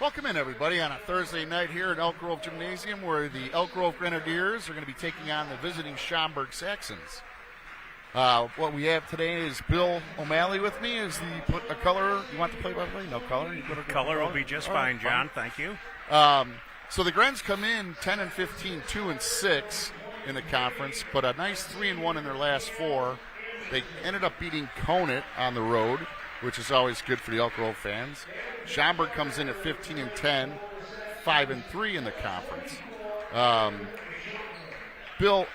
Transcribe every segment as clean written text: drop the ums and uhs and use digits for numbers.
Welcome in, everybody, on a Thursday night here at Elk Grove Gymnasium, where the Elk Grove Grenadiers are going to be taking on the visiting Schaumburg Saxons. What we have today is Bill O'Malley with me. Is the color? You want the play-by-play? No color? You put color will be just fine, John. Thank you. So the Grens come in 10-15, 2-6 in the conference, but a nice 3-1 in their last four. They ended up beating Conant on the road, which is always good for the Elk Grove fans. Schaumburg comes in at 15-10, 5-3 in the conference. Bill,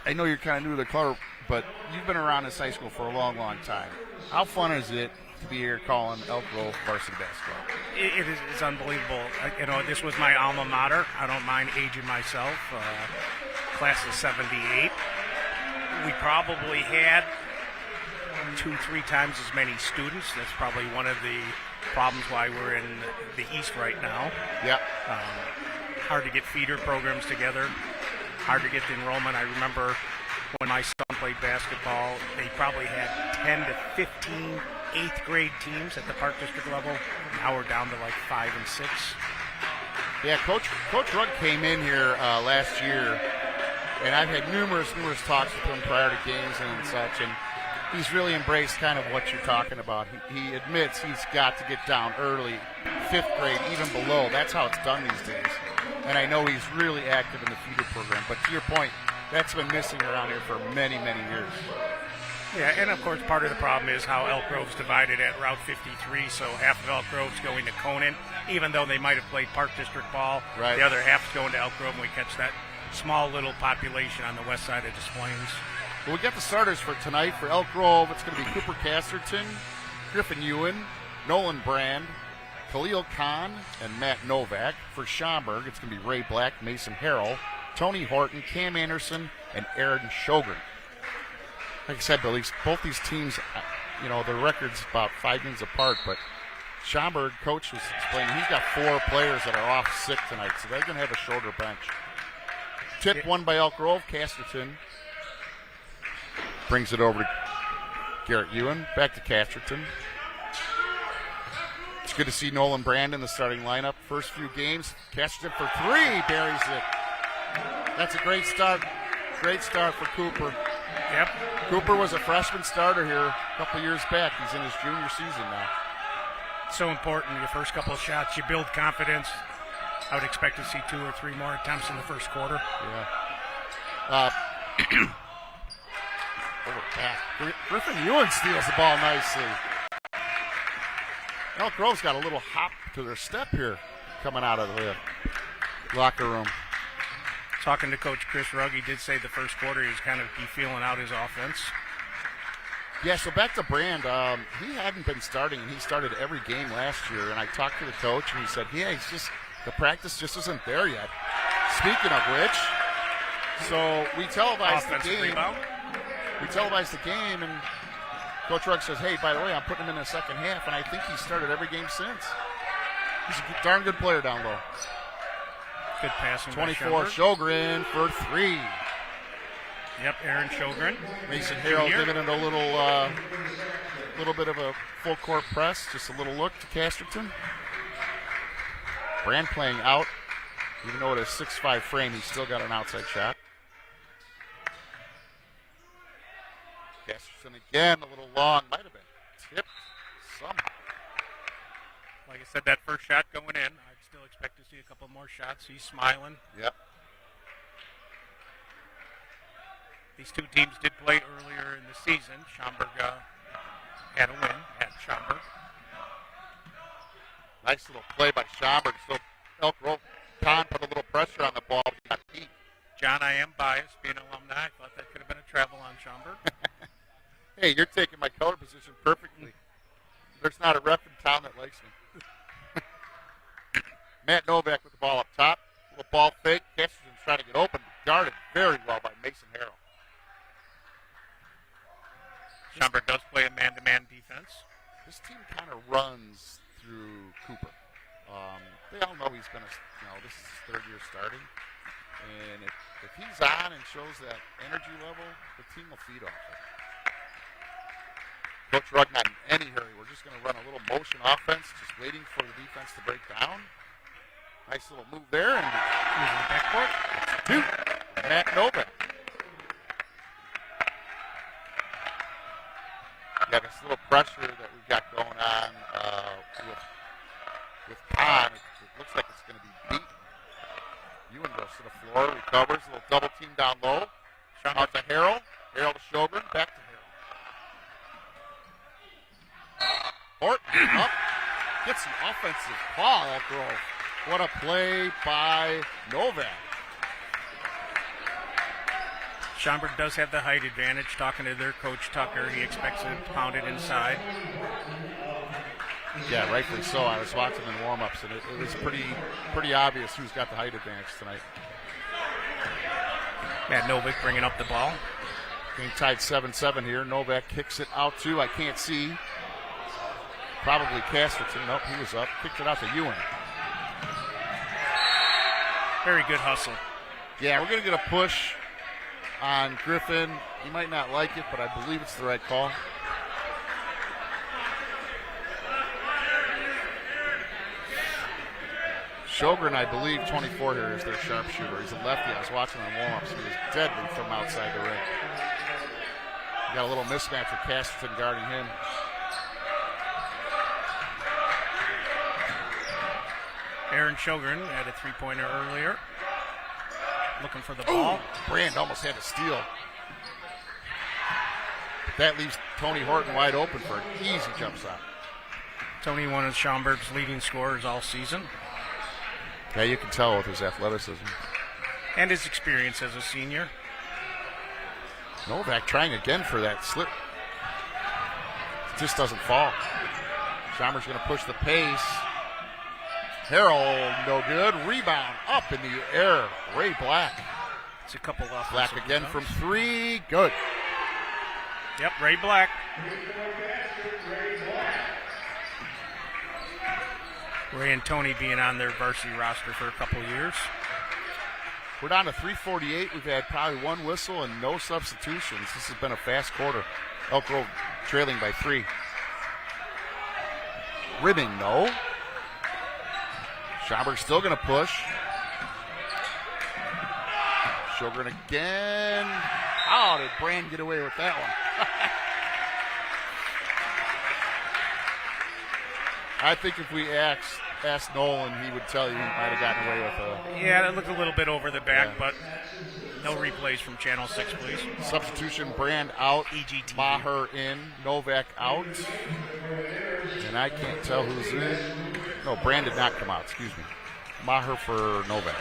I know you're kind of new to the color, but you've been around this high school for a long, long time. How fun is it to be here calling Elk Grove varsity basketball? It is. It's unbelievable. This was my alma mater. I don't mind aging myself. Class of '78. We probably had 2-3 times as many students. That's probably one of the problems why we're in the East right now. Yeah. Hard to get feeder programs together. Hard to get the enrollment. I remember when my son played basketball, they probably had 10 to 15 eighth grade teams at the Park District level. Now we're down to like 5 and 6. Yeah, Coach Rugg came in here last year, and I've had numerous talks with him prior to games and such, and he's really embraced kind of what you're talking about. He admits he's got to get down early, 5th grade, even below. That's how it's done these days. And I know he's really active in the feeder program. But to your point, that's been missing around here for many, many years. Yeah, and of course part of the problem is how Elk Grove's divided at Route 53, so half of Elk Grove's going to Conant, even though they might have played Park District ball. Right. The other half's going to Elk Grove, and we catch that small little population on the west side of Des Plaines. Well, we got the starters for tonight. For Elk Grove, it's going to be Cooper Casterton, Griffin Ewan, Nolan Brand, Khalil Khan, and Matt Novak. For Schaumburg, it's going to be Ray Black, Mason Harrell, Tony Horton, Cam Anderson, and Aaron Shogren. Like I said, Bill, both these teams, their record's about 5 games apart, but Schaumburg coach was explaining he's got 4 players that are off sick tonight, so they're going to have a shorter bench. Tip won by Elk Grove. Casterton brings it over to Garrett Ewan. Back to Casterton. It's good to see Nolan Brand in the starting lineup. First few games, Casterton for 3, buries it. That's a great start. Great start for Cooper. Yep. Cooper was a freshman starter here a couple years back. He's in his junior season now. So important. Your first couple of shots, you build confidence. I would expect to see 2 or 3 more attempts in the first quarter. Yeah. Griffin Ewan steals the ball nicely. Elk Grove's got a little hop to their step here coming out of the locker room. Talking to Coach Chris Rugg, he did say the first quarter he was kind of feeling out his offense. Yeah, so back to Brand. He hadn't been starting, and he started every game last year. And I talked to the coach, and he said, the practice just isn't there yet. Speaking of which, so we televised the game. Rebound. We televised the game, and Coach Rugg says, hey, by the way, I'm putting him in the second half, and I think he started every game since. He's a darn good player down low. Good passing. 24, Shogren for 3. Yep, Aaron Shogren. Mason Harrell giving it a little bit of a full court press, just a little look to Casterton. Brand playing out, even though it is 6'5" frame, he's still got an outside shot. Casterton again, a little long, might have been tipped somehow. Like I said, that first shot going in, I'd still expect to see a couple more shots. He's smiling. Yep. These two teams did play earlier in the season. Schaumburg had a win at Schaumburg. Nice little play by Schaumburg. So Elk Grove Khan put a little pressure on the ball. He got beat. John, I am biased, being an alumni. I thought that could have been a travel on Schaumburg. Hey, you're taking my color position perfectly. There's not a ref in town that likes me. Matt Novak with the ball up top. Little ball fake. Casterton's trying to get open. Guarded very well by Mason Harrell. Schaumburg does play a man-to-man defense. This team kind of runs through Cooper. They all know he's going to, this is his 3rd year starting. And if he's on and shows that energy level, the team will feed off it. Coach Rugg not in any hurry. We're just going to run a little motion offense, just waiting for the defense to break down. Nice little move there. And using the backcourt. Two. Matt Novak. Yeah, this little pressure that we've got going on with Pond. It looks like it's going to be beaten. Ewan goes to the floor, recovers, a little double team down low. Out to Harrell. Harrell to Sjogren, back to Harrell. Horton up, gets the offensive call, Elk Grove. What a play by Novak. Schaumburg does have the height advantage. Talking to their coach, Tucker, he expects it pounded inside. Yeah, rightfully so. I was watching in warm-ups, and it was pretty obvious who's got the height advantage tonight. Matt Novak bringing up the ball. Game tied 7-7 here. Novak kicks it out to, I can't see, probably Casterton. Nope, he was up. Kicked it out to Ewan. Very good hustle. Yeah, we're going to get a push on Griffin. He might not like it, but I believe it's the right call. Sjogren, I believe, 24 here is their sharpshooter. He's a lefty. I was watching on warm-ups. He was deadly from outside the ring. You got a little mismatch with Casterton guarding him. Aaron Sjogren had a three-pointer earlier. Looking for the ball. Brand almost had to steal. That leaves Tony Horton wide open for an easy jump shot. Tony, one of Schaumburg's leading scorers all season. Yeah, you can tell with his athleticism. And his experience as a senior. Novak trying again for that slip. It just doesn't fall. Schaumburg's going to push the pace. Harrell, no good. Rebound up in the air. Ray Black. It's a couple off. Black again from three. Good. Yep, Ray Black. Ray and Tony being on their varsity roster for a couple of years. We're down to 3:48. We've had probably one whistle and no substitutions. This has been a fast quarter. Elk Grove trailing by 3. Ribbing, no. Schaumburg still going to push. Sjogren again. How did Brand get away with that one? I think if we asked Nolan, he would tell you he might have gotten away with a... Yeah, that looked a little bit over the back, but no replays from Channel 6, please. Substitution, Brand out. EGTV. Maher in. Novak out. And I can't tell who's in. No, Brand did not come out, excuse me. Maher for Novak.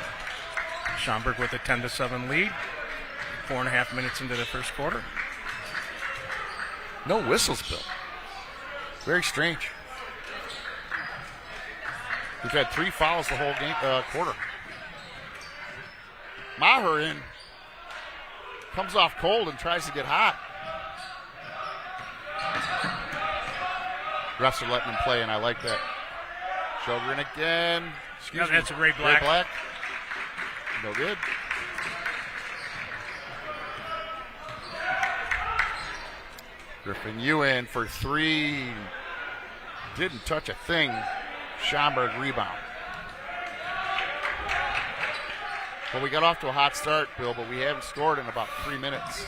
Schaumburg with a 10-7 lead. 4.5 minutes into the first quarter. No whistles, Bill. Very strange. We've had 3 fouls the whole game quarter. Maher in. Comes off cold and tries to get hot. Refs are letting him play, and I like that. Sjogren again. Excuse me. That's a Ray Black. Ray Black. No good. Griffin Ewan for 3. Didn't touch a thing. Schaumburg rebound. Well, we got off to a hot start, Bill, but we haven't scored in about 3 minutes.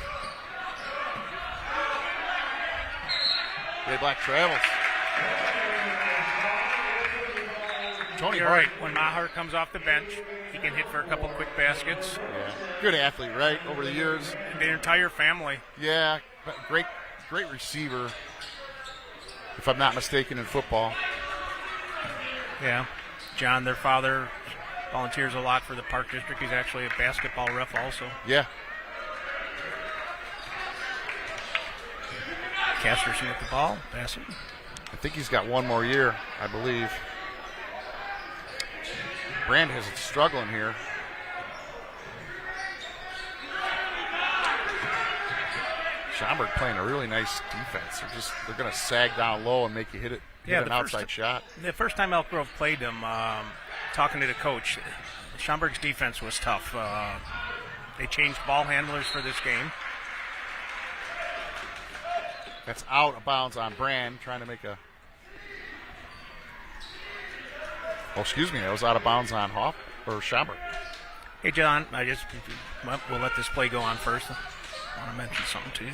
Ray Black travels. Tony You're Hart. right. When Maher comes off the bench, he can hit for a couple quick baskets. Yeah. Good athlete, right? Over the years. Their entire family. Yeah, great receiver, if I'm not mistaken, in football. Yeah. John, their father, volunteers a lot for the Park District. He's actually a basketball ref also. Yeah. Casterson with the ball. Pass it. I think he's got one more year, I believe. Brand is struggling here. Schaumburg playing a really nice defense. They're going to sag down low and make you hit an outside shot. The first time Elk Grove played them, talking to the coach, Schaumburg's defense was tough. They changed ball handlers for this game. That's out of bounds on Brand, trying to make a. Oh, excuse me, that was out of bounds on Schaumburg. Hey, John, we'll let this play go on first. I want to mention something to you.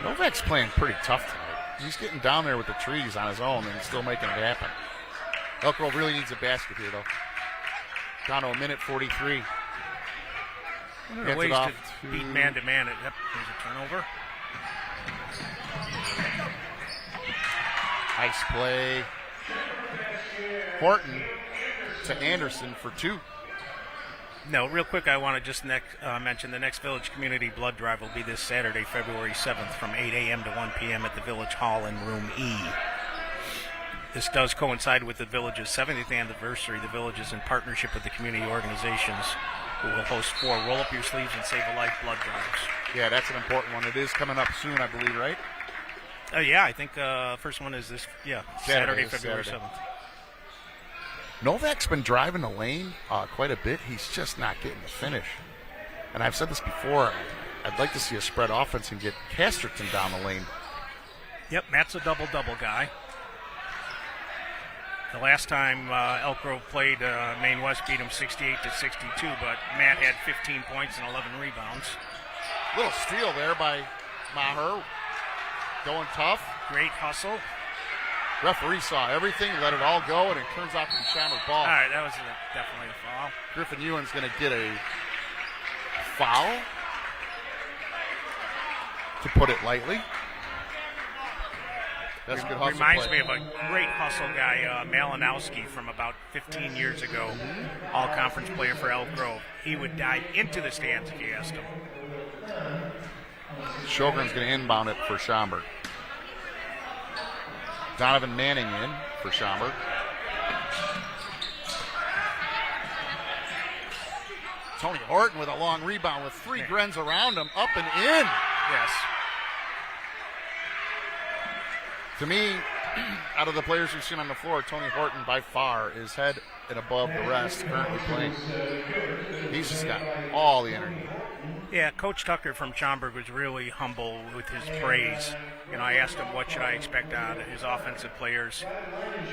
Novak's playing pretty tough tonight. He's getting down there with the trees on his own and still making it happen. Elk Grove really needs a basket here, though. Down to a minute 43. One of the ways to beat man-to-man. Yep, there's a turnover. Nice play. Horton to Anderson for 2. No, real quick, I want to just mention the next Village Community Blood Drive will be this Saturday, February 7th from 8 a.m. to 1 p.m. at the Village Hall in Room E. This does coincide with the Village's 70th anniversary. The Village is in partnership with the community organizations who will host 4 Roll Up Your Sleeves and Save a Life blood drives. Yeah, that's an important one. It is coming up soon, I believe, right? Yeah, I think first one is this, Saturday, February 7th. Novak's been driving the lane quite a bit. He's just not getting the finish. And I've said this before, I'd like to see a spread offense and get Casterton down the lane. Yep, Matt's a double-double guy. The last time Elk Grove played, Maine West beat him 68-62, but Matt had 15 points and 11 rebounds. Little steal there by Maher. Going tough. Great hustle. Referee saw everything, let it all go, and it turns out to be Schaumburg ball. All right, that was definitely a foul. Griffin Ewan's going to get a foul, to put it lightly. That's a good hustle Reminds play. me of a great hustle guy, Malinowski, from about 15 years ago, all-conference player for Elk Grove. He would dive into the stands if you asked him. Sjogren's going to inbound it for Schaumburg. Donovan Manning in for Schaumburg. Tony Horton with a long rebound with 3 Grens around him, up and in. Yes. To me, out of the players we've seen on the floor, Tony Horton by far is head and above the rest currently playing. He's just got all the energy. Yeah, Coach Tucker from Schaumburg was really humble with his praise. You know, I asked him what should I expect out of his offensive players.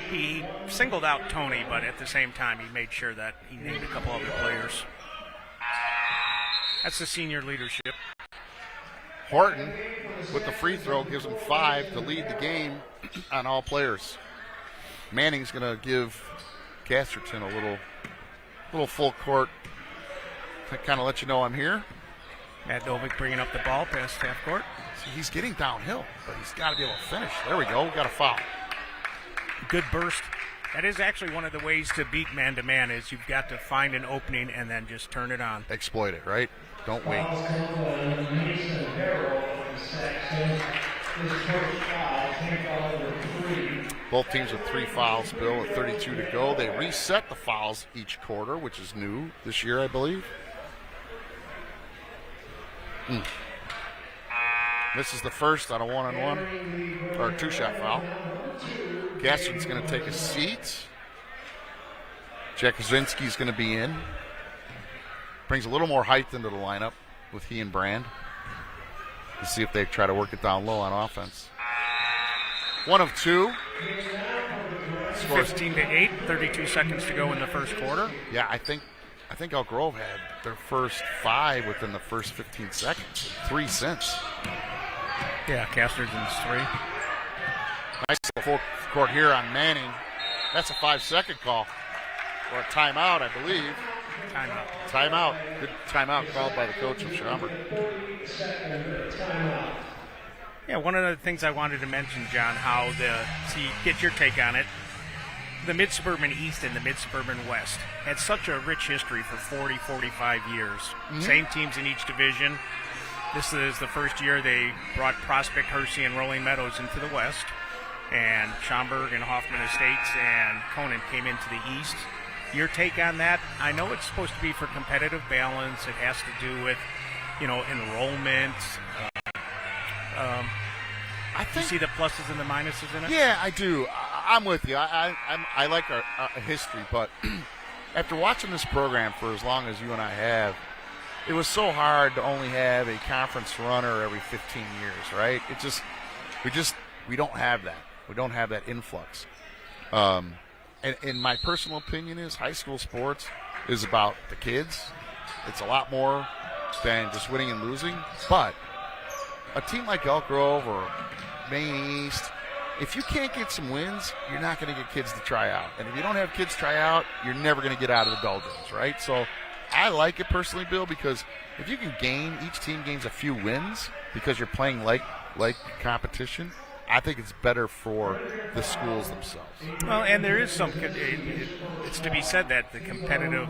He singled out Tony, but at the same time he made sure that he named a couple other players. That's the senior leadership. Horton, with the free throw, gives him 5 to lead the game on all players. Manning's going to give Casterton a little full court to kind of let you know I'm here. Matt Novick bringing up the ball past half court. See, he's getting downhill, but he's got to be able to finish. There we go. We got a foul. Good burst. That is actually one of the ways to beat man-to-man is you've got to find an opening and then just turn it on. Exploit it, right? Don't wait. Both teams with 3 fouls, Bill, with 32 to go. They reset the fouls each quarter, which is new this year, I believe. This is the first on a 1-on-1 or a 2-shot foul. Gaston's going to take a seat. Jack Kaczynski's going to be in. Brings a little more height into the lineup with he and Brand. Let's see if they try to work it down low on offense. 1 of 2. Scores 15-8, 32 seconds to go in the first quarter. Yeah, I think Elk Grove had their first 5 within the first 15 seconds. 3 since. Yeah, Casterton's 3. Nice full court here on Manning. That's a 5-second call. Or a timeout, I believe. Timeout. Good timeout called by the coach of Schaumburg. Yeah, one of the things I wanted to mention, John, get your take on it. The Mid-Suburban East and the Mid-Suburban West had such a rich history for 40, 45 years. Same teams in each division. This is the first year they brought Prospect, Hershey, and Rolling Meadows into the West. And Schaumburg and Hoffman Estates and Conan came into the East. Your take on that? I know it's supposed to be for competitive balance. It has to do with, enrollment. I think, you see the pluses and the minuses in it? Yeah, I do. I'm with you. I like our history, but after watching this program for as long as you and I have, it was so hard to only have a conference runner every 15 years, right? We don't have that. We don't have that influx. And my personal opinion is high school sports is about the kids. It's a lot more than just winning and losing. But a team like Elk Grove or Maine East, if you can't get some wins, you're not going to get kids to try out. And if you don't have kids try out, you're never going to get out of the doldrums, right? So I like it personally, Bill, because if you can each team gains a few wins because you're playing like competition, I think it's better for the schools themselves. Well, and there is it's to be said that the competitive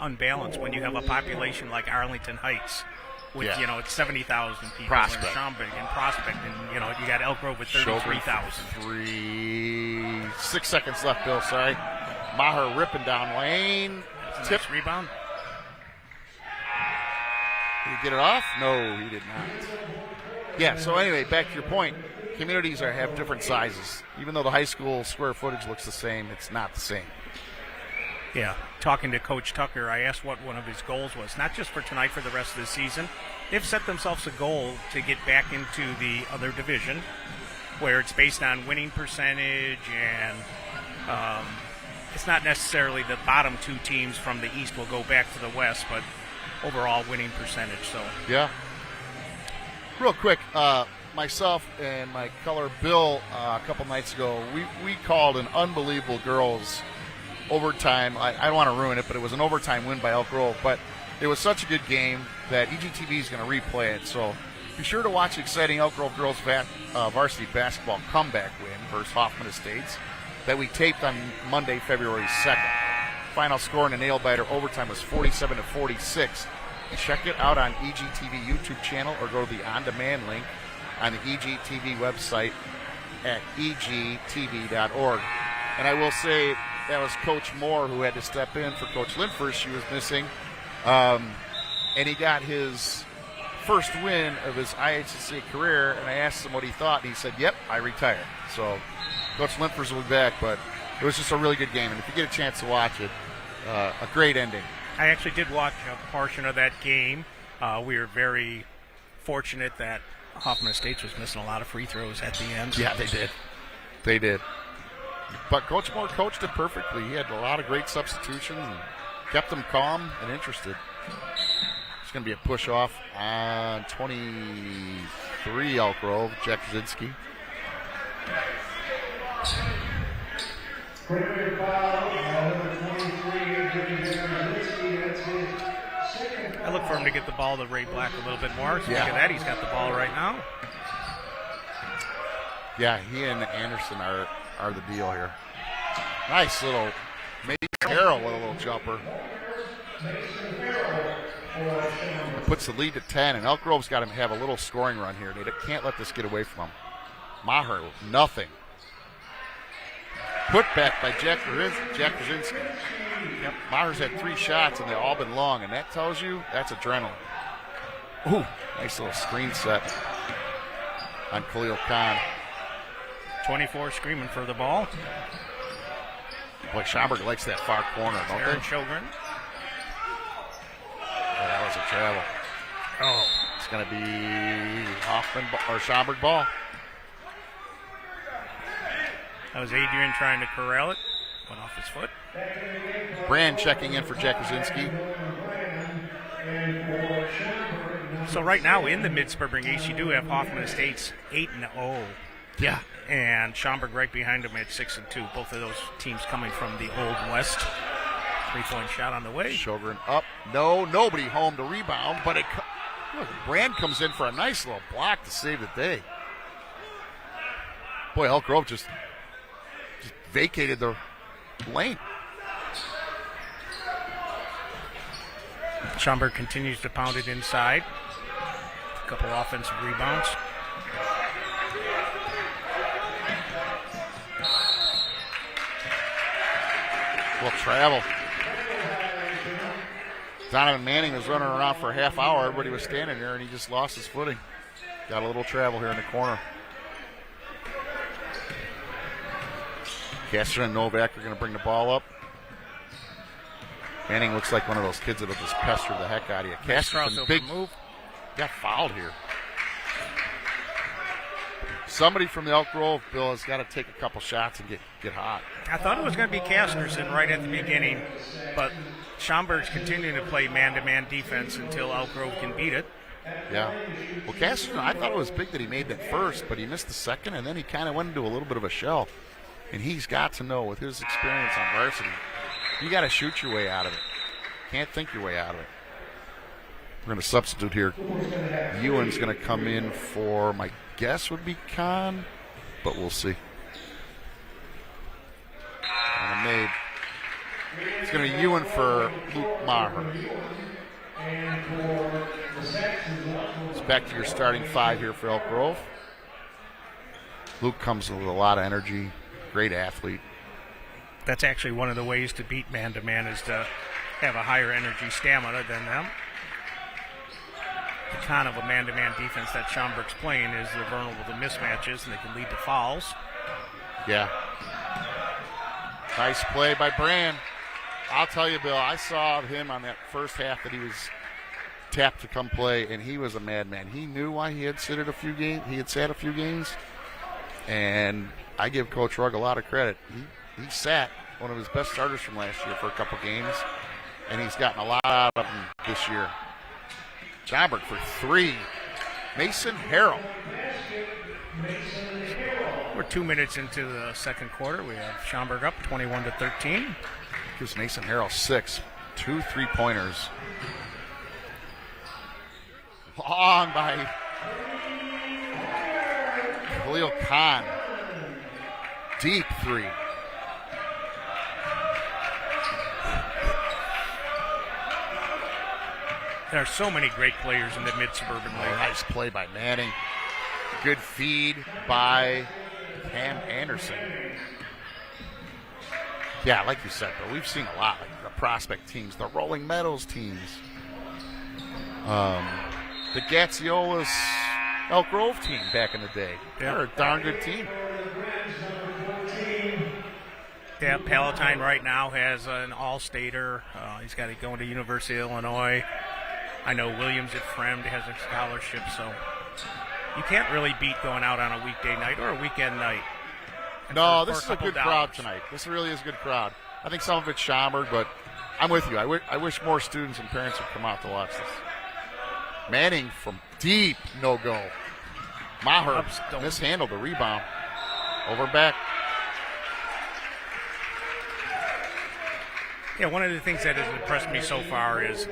unbalance when you have a population like Arlington Heights with, it's 70,000 people. Prospect. In Schaumburg and Prospect, and, you got Elk Grove with 33,000. 6 seconds left, Bill, sorry. Maher ripping down lane. Tip rebound. Did he get it off? No, he did not. Yeah, so anyway, back to your point. Communities have different sizes. Even though the high school square footage looks the same, it's not the same. Yeah, talking to Coach Tucker, I asked what one of his goals was, not just for tonight, for the rest of the season. They've set themselves a goal to get back into the other division, where it's based on winning percentage, and it's not necessarily the bottom two teams from the East will go back to the West, but overall winning percentage. So yeah. Real quick, myself and my color Bill a couple nights ago, we called an unbelievable girls overtime. I don't want to ruin it, but it was an overtime win by Elk Grove. But it was such a good game that EGTV is going to replay it. So be sure to watch the exciting Elk Grove girls varsity basketball comeback win versus Hoffman Estates that we taped on Monday, February 2nd. Final score in a nail-biter overtime was 47-46. Check it out on EGTV YouTube channel or go to the on-demand link on the EGTV website at egtv.org. And I will say that was Coach Moore who had to step in for Coach Linford. She was missing. And he got his first win of his IHSA career, and I asked him what he thought, and he said, yep, I retired. So Coach Linford will be back, but it was just a really good game. And if you get a chance to watch it, a great ending. I actually did watch a portion of that game. We were very fortunate that Hoffman Estates was missing a lot of free throws at the end. Yeah, they did. They did. But Coach Moore coached it perfectly. He had a lot of great substitutions and kept them calm and interested. It's going to be a push-off on 23 Elk Grove, Jack Krasinski. I look for him to get the ball to Ray Black a little bit more. So yeah. Look at that. He's got the ball right now. Yeah, he and Anderson are the deal here. Nice little Mason Harrell with a little jumper. It puts the lead to 10, and Elk Grove's got to have a little scoring run here. They can't let this get away from them. Maher, nothing. Put back by Jack Krasinski. Yep. Maher's had 3 shots, and they've all been long, and that tells you that's adrenaline. Ooh, nice little screen set on Khalil Khan. 24 screaming for the ball. Boy, Schaumburg likes that far corner, don't Aaron they? Children. Yeah, that was a travel. Oh, it's going to be Hoffman or Schaumburg ball. That was Adrian trying to corral it. Went off his foot. Brand checking in for Jack Krasinski. So right now in the Mid-Spring East, you do have Hoffman Estates 8-0. Yeah. And Schaumburg right behind them at 6-2. Both of those teams coming from the Old West. 3-point shot on the way. Sjogren up. No, nobody home to rebound, but look, Brand comes in for a nice little block to save the day. Boy, Elk Grove just vacated the lane. Schaumburg continues to pound it inside. A couple offensive rebounds. Well, travel. Donovan Manning was running around for a half hour. Everybody was standing there, and he just lost his footing. Got a little travel here in the corner. Caster and Novak are going to bring the ball up. Manning looks like one of those kids that'll just pester the heck out of you. Nice Casterton, crossover big move. got fouled here. Somebody from the Elk Grove, Bill, has got to take a couple shots and get hot. I thought it was going to be Casterson right at the beginning, but Schaumburg's continuing to play man-to-man defense until Elk Grove can beat it. Yeah. Well, Casterson, I thought it was big that he made that first, but he missed the second, and then he kind of went into a little bit of a shell. And he's got to know, with his experience on varsity, you got to shoot your way out of it. Can't think your way out of it. We're going to substitute here. Ewan's going to come in for, my guess would be Kahn, but we'll see. And a made. It's going to be Ewan for Luke Maher. It's back to your starting five here for Elk Grove. Luke comes with a lot of energy, great athlete. That's actually one of the ways to beat man-to-man is to have a higher energy stamina than them. The con of a man-to-man defense that Schaumburg's playing is they're vulnerable to mismatches and they can lead to fouls. Yeah. Nice play by Brand. I'll tell you, Bill, I saw him on that first half that he was tapped to come play, and he was a madman. He knew why he had sat a few games. He had sat a few games, and I give Coach Rugg a lot of credit. He sat one of his best starters from last year for a couple games, and he's gotten a lot out of him this year. Schaumburg for three. Mason Harrell. We're 2 minutes into the second quarter. We have Schaumburg up 21-13. Gives Mason Harrell 6. 2 3-pointers. Long by Khalil Khan. Deep three. There are so many great players in the mid-suburban league. Nice play by Manning. Good feed by Cam Anderson. Yeah, like you said, but we've seen a lot, like the prospect teams, the Rolling Meadows teams, the Gatziolas Elk Grove team back in the day. Yeah. They're a darn good team. Yeah, Palatine right now has an all-stater. He's got it going to University of Illinois. I know Williams at Fremd has a scholarship, so you can't really beat going out on a weekday night or a weekend night. No, this is a good crowd tonight. This really is a good crowd. I think some of it's Schaumburg, but I'm with you. I wish more students and parents would come out to watch this. Manning from deep, no-go. Maher mishandled the rebound. Over back. Yeah, one of the things that has impressed me so far is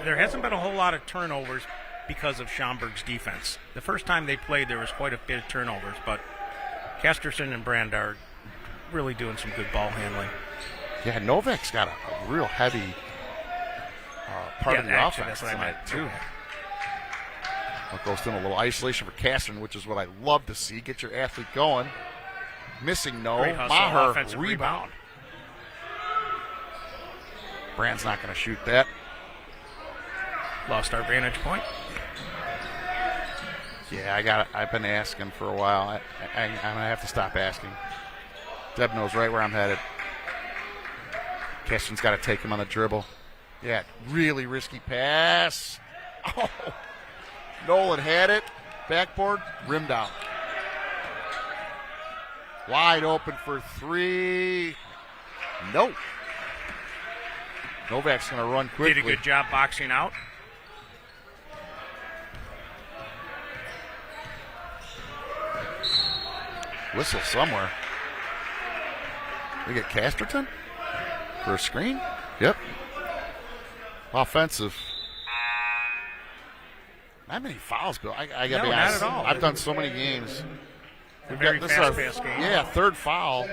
there hasn't been a whole lot of turnovers because of Schaumburg's defense. The first time they played, there was quite a bit of turnovers, but Casterson and Brand are really doing some good ball handling. Yeah, Novak's got a real heavy part of the actually, offense that's what I tonight, meant, too. Goes in a little isolation for Casterson, which is what I love to see. Get your athlete going. Missing no. Great hustle, Maher offensive rebound. Brand's not going to shoot that. Lost our vantage point. Yeah, I've been asking for a while. I'm going to have to stop asking. Deb knows right where I'm headed. Casterson's got to take him on the dribble. Yeah, really risky pass. Oh, Nolan had it. Backboard, rimmed out. Wide open for three. Nope. Novak's going to run quickly. Did a good job boxing out. Whistle somewhere. We get Casterton for a screen. Yep. Offensive. Not many fouls, Bill. I got to be honest. Not at all. I've done so many games. A very fast-paced game. Yeah, third foul.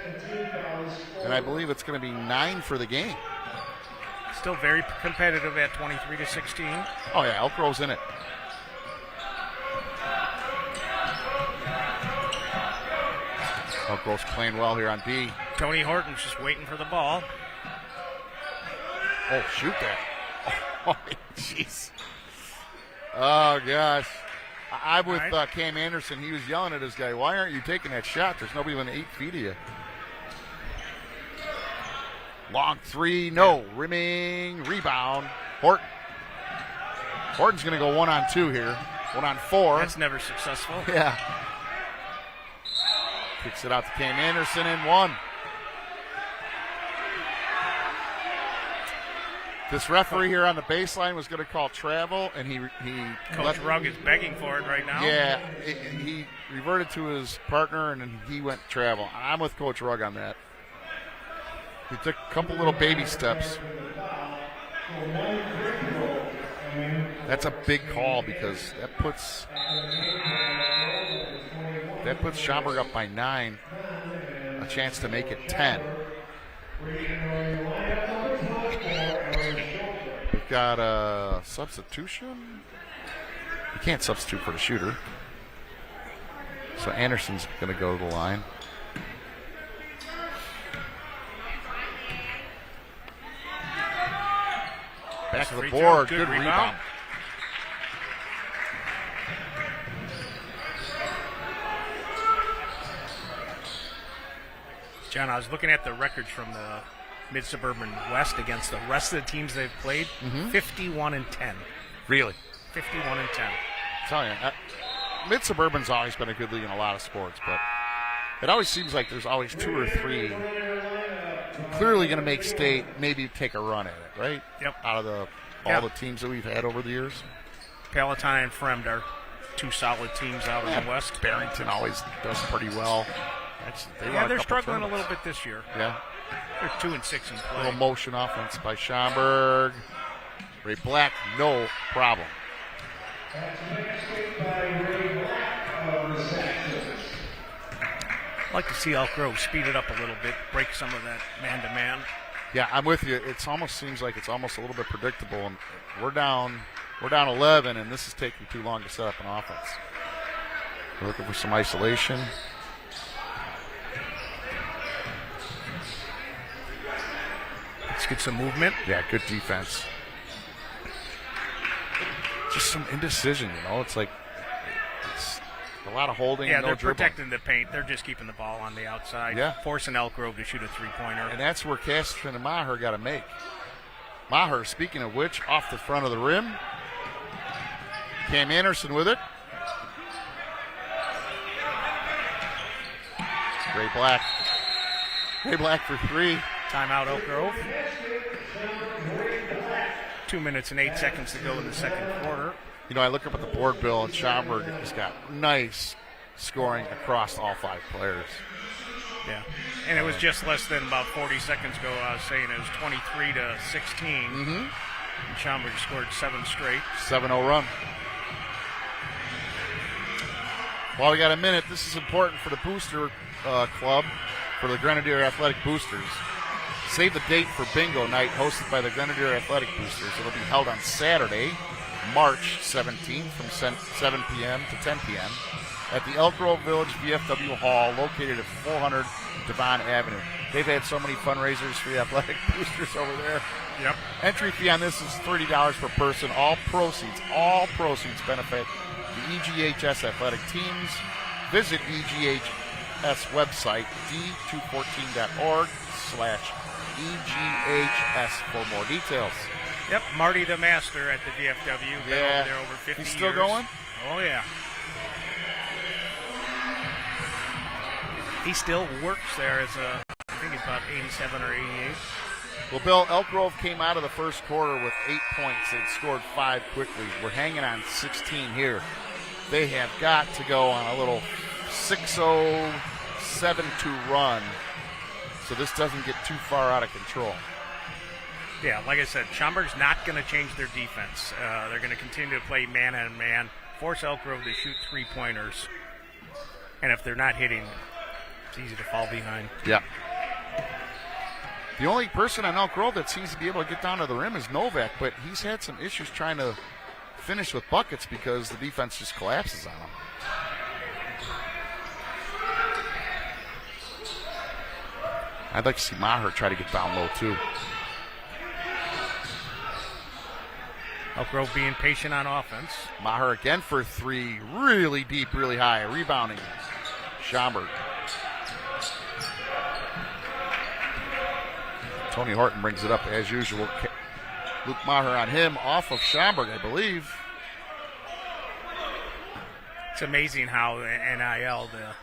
And I believe it's going to be 9 for the game. Still very competitive at 23-16. Oh, yeah, Elk Grove's in it. Elk Grove's playing well here on B. Tony Horton's just waiting for the ball. Oh, shoot that. Oh, jeez. Oh, gosh. I'm with Cam Anderson. He was yelling at his guy, why aren't you taking that shot? There's nobody within 8 feet of you. Long three, no. Rimming, rebound. Horton. Horton's going to go 1-on-2 here. 1-on-4. That's never successful. Yeah. Kicks it out to Cam Anderson and 1. This referee here on the baseline was going to call travel, and he Coach Rugg is begging for it right now. Yeah, he reverted to his partner, and then he went travel. I'm with Coach Rugg on that. He took a couple little baby steps. That's a big call because that puts Schaumburg up by 9, a chance to make it 10. We've got a substitution. You can't substitute for the shooter. So Anderson's going to go to the line. Back to the board. Good rebound. John, I was looking at the records from the Mid-Suburban West against the rest of the teams they've played. 51-10. Really? 51-10. I'm telling you, Mid-Suburban's always been a good league in a lot of sports, but it always seems like there's always 2 or 3 clearly going to make state, maybe take a run at it, right? Yep. Out of all the teams that we've had over the years. Palatine and Fremd are 2 solid teams out in the West. Barrington always does pretty well. They're struggling a little bit this year. Yeah. They're 2-6 in play. A little motion offense by Schaumburg. Ray Black, no problem. I'd like to see Elk Grove speed it up a little bit, break some of that man-to-man. Yeah, I'm with you. It almost seems like it's almost a little bit predictable. And we're down 11, and this is taking too long to set up an offense. We're looking for some isolation. Let's get some movement. Yeah, good defense. Just some indecision, It's like it's a lot of holding. Yeah, no they're dribbling. protecting the paint. They're just keeping the ball on the outside. Yeah. Forcing Elk Grove to shoot a three-pointer. And that's where Casterton and Maher got to make. Maher, speaking of which, off the front of the rim. Cam Anderson with it. Ray Black. Ray Black for 3. Timeout, Elk Grove. 2 minutes and 8 seconds to go in the second quarter. I look up at the board, Bill, and Schaumburg has got nice scoring across all 5 players. Yeah. And it was just less than about 40 seconds ago. I was saying it was 23-16. And Schaumburg scored 7 straight. 7-0 run. While we got a minute, this is important for the Booster Club, for the Grenadier Athletic Boosters. Save the date for Bingo Night, hosted by the Grenadier Athletic Boosters. It'll be held on Saturday, March 17th from 7 p.m. to 10 p.m. at the Elk Grove Village VFW Hall, located at 400 Devon Avenue. They've had so many fundraisers for the athletic boosters over there. Yep. Entry fee on this is $30 per person. All proceeds benefit the EGHS athletic teams. Visit EGHS website, d214.org/EGHS for more details. Yep, Marty the Master at the VFW. Been over there over 50 He's still years. going? Oh, yeah. He still works there as I think he's about 87 or 88. Well, Bill, Elk Grove came out of the first quarter with 8 points. They'd scored 5 quickly. We're hanging on 16 here. They have got to go on a little 6-0, 7-2 run so this doesn't get too far out of control. Yeah, like I said, Schaumburg's not going to change their defense. They're going to continue to play man-on-man, force Elk Grove to shoot three-pointers. And if they're not hitting, it's easy to fall behind. Yeah. The only person on Elk Grove that seems to be able to get down to the rim is Novak, but he's had some issues trying to finish with buckets because the defense just collapses on him. I'd like to see Maher try to get down low, too. Elk Grove being patient on offense. Maher again for 3. Really deep, really high. Rebounding. Schaumburg. Tony Horton brings it up as usual. Luke Maher on him off of Schaumburg, I believe. It's amazing how NIL, the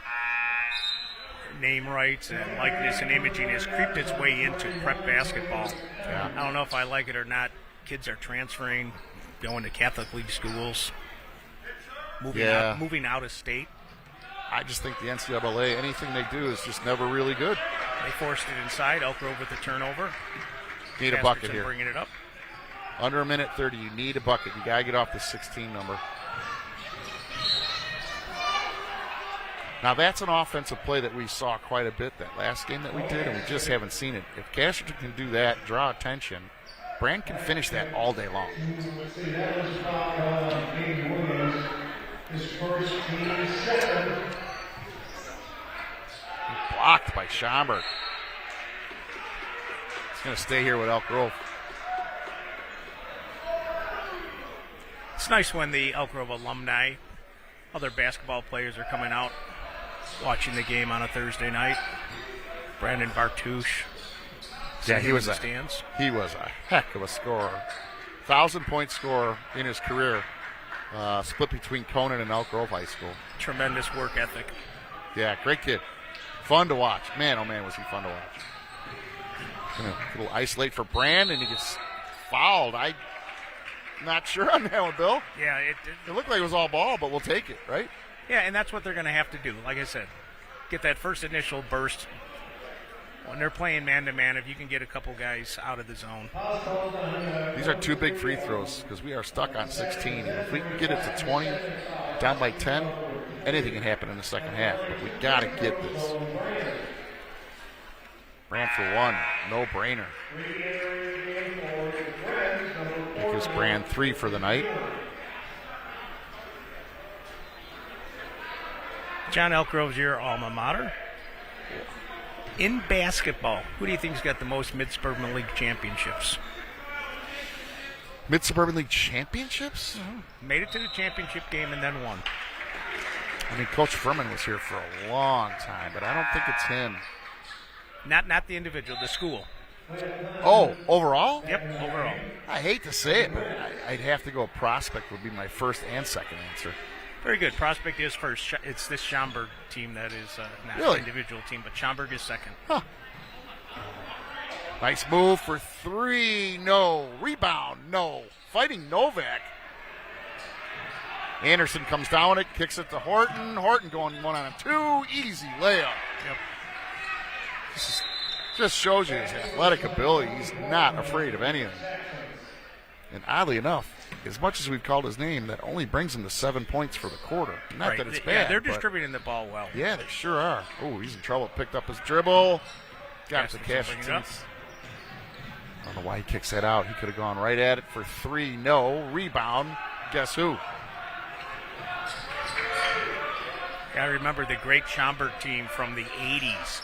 name rights and likeness and imaging, has creeped its way into prep basketball. Yeah. I don't know if I like it or not. Kids are transferring, going to Catholic League schools, moving out of state. I just think the NCAA, anything they do is just never really good. They forced it inside. Elk Grove with the turnover. Need a bucket here. Bringing it up. Under a minute 30, you need a bucket. You got to get off the 16 number. Now, that's an offensive play that we saw quite a bit that last game that we did, and we just haven't seen it. If Casterton can do that, draw attention, Brand can finish that all day long. Blocked by Schaumburg. He's going to stay here with Elk Grove. It's nice when the Elk Grove alumni, other basketball players are coming out, watching the game on a Thursday night. Brandon Bartouche. Yeah, he was in the stands. He was a heck of a scorer. 1,000-point scorer in his career. Split between Conan and Elk Grove High School. Tremendous work ethic. Yeah, great kid. Fun to watch. Man, oh man, was he fun to watch. A little isolate for Brand, and he gets fouled. I'm not sure on that one, Bill. Yeah, it looked like it was all ball, but we'll take it, right? Yeah, and that's what they're going to have to do. Like I said, get that first initial burst. When they're playing man-to-man, if you can get a couple guys out of the zone. These are two big free throws because we are stuck on 16. And if we can get it to 20, down by 10, anything can happen in the second half. But we got to get this. Brand for one, no-brainer. That gives Brand 3 for the night. John, Elk Grove's your alma mater. In basketball, who do you think's got the most Mid-Suburban League championships? Mid-Suburban League championships? Mm-hmm. Made it to the championship game and then won. I mean, Coach Furman was here for a long time, but I don't think it's him. Not the individual, the school. Oh, overall? Yep, overall. I hate to say it, but I'd have to go Prospect would be my first and second answer. Very good. Prospect is first. It's this Schaumburg team that is not really? an individual team, but Schaumburg is second. Huh. Nice move for 3. No. Rebound. No. Fighting Novak. Anderson comes down with it, kicks it to Horton. Horton going 1-on-2. Easy layup. Yep. Just shows you his athletic ability. He's not afraid of anything. And oddly enough, as much as we've called his name, that only brings him to 7 points for the quarter. Not right. that it's bad. Yeah, they're distributing the ball well. Yeah, they sure are. Oh, he's in trouble. Picked up his dribble. Got it to Casterton. I don't know why he kicks that out. He could have gone right at it for 3. No. Rebound. Guess who? I remember the great Schaumburg team from the 80s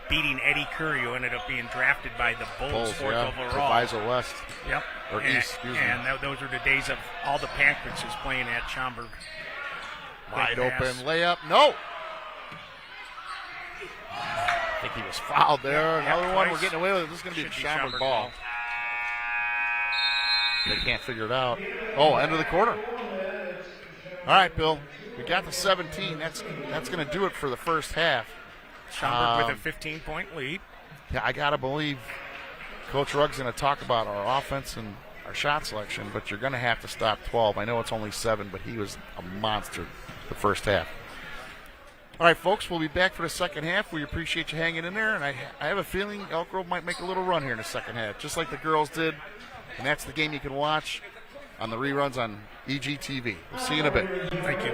beating Eddie Curry, who ended up being drafted by the Bulls 4th overall. Proviso West. Yep. Or East, excuse me. And those were the days of all the Pancratses playing at Schaumburg. Wide open layup. No. I think he was fouled there. Another one. We're getting away with it. This is going to be a Schaumburg ball. They can't figure it out. Oh, end of the quarter. All right, Bill. We got the 17. That's going to do it for the first half. Schaumburg with a 15-point lead. Yeah, I got to believe Coach Rugg's going to talk about our offense and our shot selection, but you're going to have to stop 12. I know it's only 7, but he was a monster the first half. All right, folks, we'll be back for the second half. We appreciate you hanging in there, and I have a feeling Elk Grove might make a little run here in the second half, just like the girls did, and that's the game you can watch on the reruns on EGTV. We'll see you in a bit. Thank you.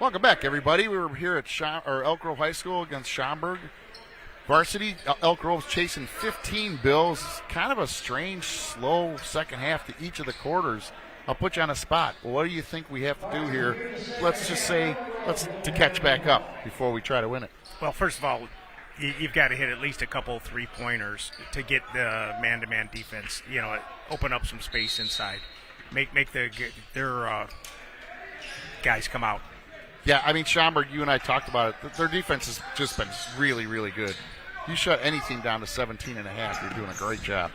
Welcome back, everybody. We were here at Elk Grove High School against Schaumburg. Varsity, Elk Grove's chasing 15 bills. Kind of a strange, slow second half to each of the quarters. I'll put you on a spot. What do you think we have to do here? Let's just say, to catch back up before we try to win it. Well, first of all, you've got to hit at least a couple 3-pointers to get the man-to-man defense. Open up some space inside. Make their guys come out. Yeah, I mean, Schaumburg, you and I talked about it. Their defense has just been really, really good. You shut anything down to 17 and a half, you're doing a great job.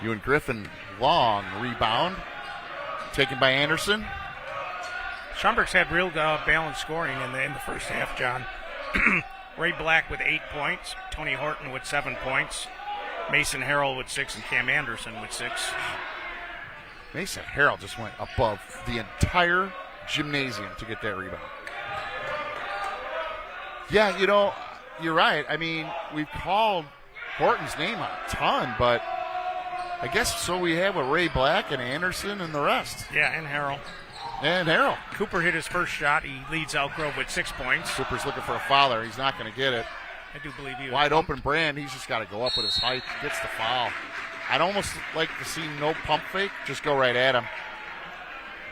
You and Griffin, long rebound. Taken by Anderson. Schaumburg's had real balanced scoring in the first half, John. Ray Black with 8 points. Tony Horton with 7 points. Mason Harrell with 6 and Cam Anderson with 6. Mason Harrell just went above the entire gymnasium to get that rebound. Yeah, you're right. I mean, we've called Horton's name a ton, but I guess so we have with Ray Black and Anderson and the rest. Yeah, and Harrell. Cooper hit his first shot. He leads Elk Grove with 6 points. Cooper's looking for a foul there. He's not going to get it. I do believe he wide open Brand. He's just got to go up with his height. Gets the foul. I'd almost like to see no pump fake. Just go right at him.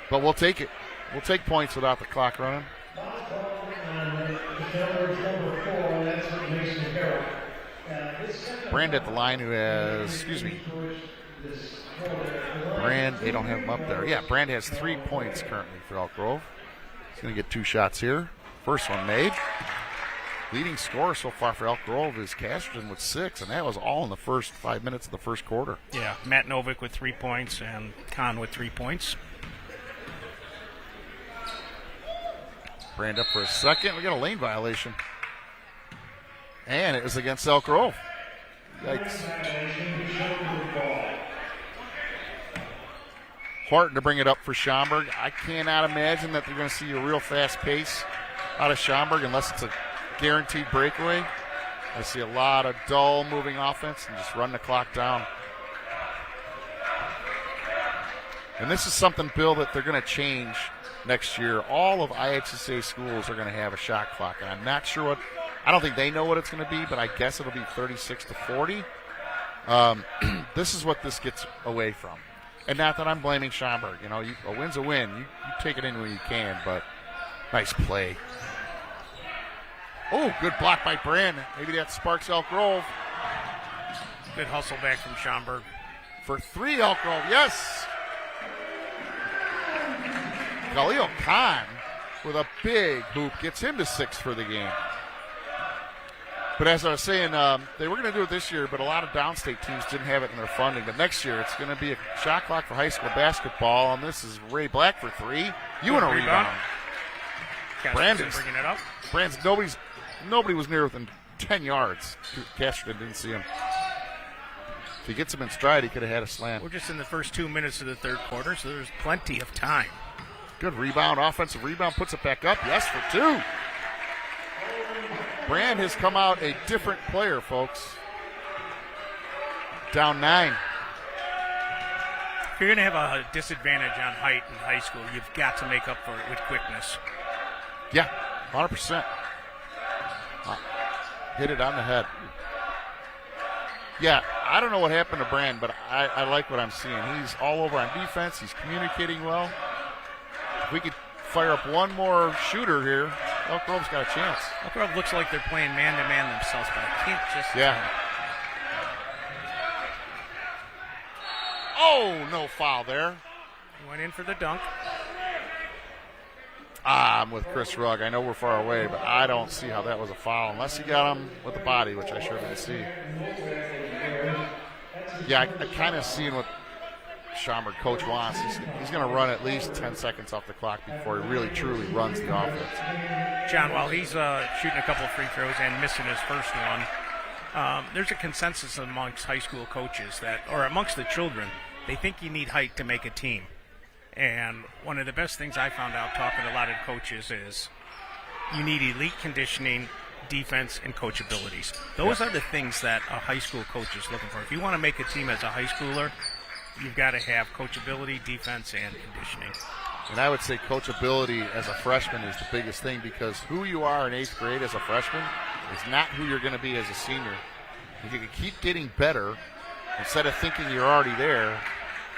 But we'll take it. We'll take points without the clock running. Brand at the line who has, Brand, they don't have him up there. Yeah, Brand has 3 points currently for Elk Grove. He's going to get 2 shots here. First one made. Leading scorer so far for Elk Grove is Casterton with 6, and that was all in the first 5 minutes of the first quarter. Yeah, Matt Novick with 3 points and Kahn with 3 points. Brand up for a second. We got a lane violation. And it was against Elk Grove. Yikes. Horton to bring it up for Schaumburg. I cannot imagine that they're going to see a real fast pace out of Schaumburg unless it's a guaranteed breakaway. I see a lot of dull moving offense and just run the clock down. And this is something, Bill, that they're going to change next year. All of IHSA schools are going to have a shot clock, and I'm not sure I don't think they know what it's going to be, but I guess it'll be 36 to 40. This is what this gets away from. And not that I'm blaming Schaumburg. A win's a win. You take it in when you can, but nice play. Oh, good block by Brand. Maybe that sparks Elk Grove. Good hustle back from Schaumburg. For 3, Elk Grove, yes. Khalil Khan with a big hoop gets him to 6 for the game. But as I was saying, they were going to do it this year, but a lot of downstate teams didn't have it in their funding. But next year, it's going to be a shot clock for high school basketball, and this is Ray Black for 3. You want a rebound. Brandon's bringing it up. Nobody was near within 10 yards. Casterton didn't see him. If he gets him in stride, he could have had a slam. We're just in the first 2 minutes of the third quarter, so there's plenty of time. Good rebound, offensive rebound, puts it back up. Yes, for 2. Brand has come out a different player, folks. Down 9. If you're going to have a disadvantage on height in high school, you've got to make up for it with quickness. Yeah, 100%. Hit it on the head. Yeah, I don't know what happened to Brand, but I like what I'm seeing. He's all over on defense. He's communicating well. If we could fire up one more shooter here, Elk Grove's got a chance. Elk Grove looks like they're playing man-to-man themselves, but I can't just... Yeah. Oh, no foul there. He went in for the dunk. I'm with Chris Rugg. I know we're far away, but I don't see how that was a foul unless he got him with the body, which I sure didn't see. Yeah, I kind of seen what Schaumburg coach wants. He's going to run at least 10 seconds off the clock before he really, truly runs the offense. John, while he's shooting a couple of free throws and missing his first one, there's a consensus amongst high school coaches or amongst the children, they think you need height to make a team. And one of the best things I found out talking to a lot of coaches is you need elite conditioning, defense, and coach abilities. Those are the things that a high school coach is looking for. If you want to make a team as a high schooler, you've got to have coachability, defense, and conditioning. And I would say coachability as a freshman is the biggest thing, because who you are in 8th grade as a freshman is not who you're going to be as a senior. If you can keep getting better instead of thinking you're already there,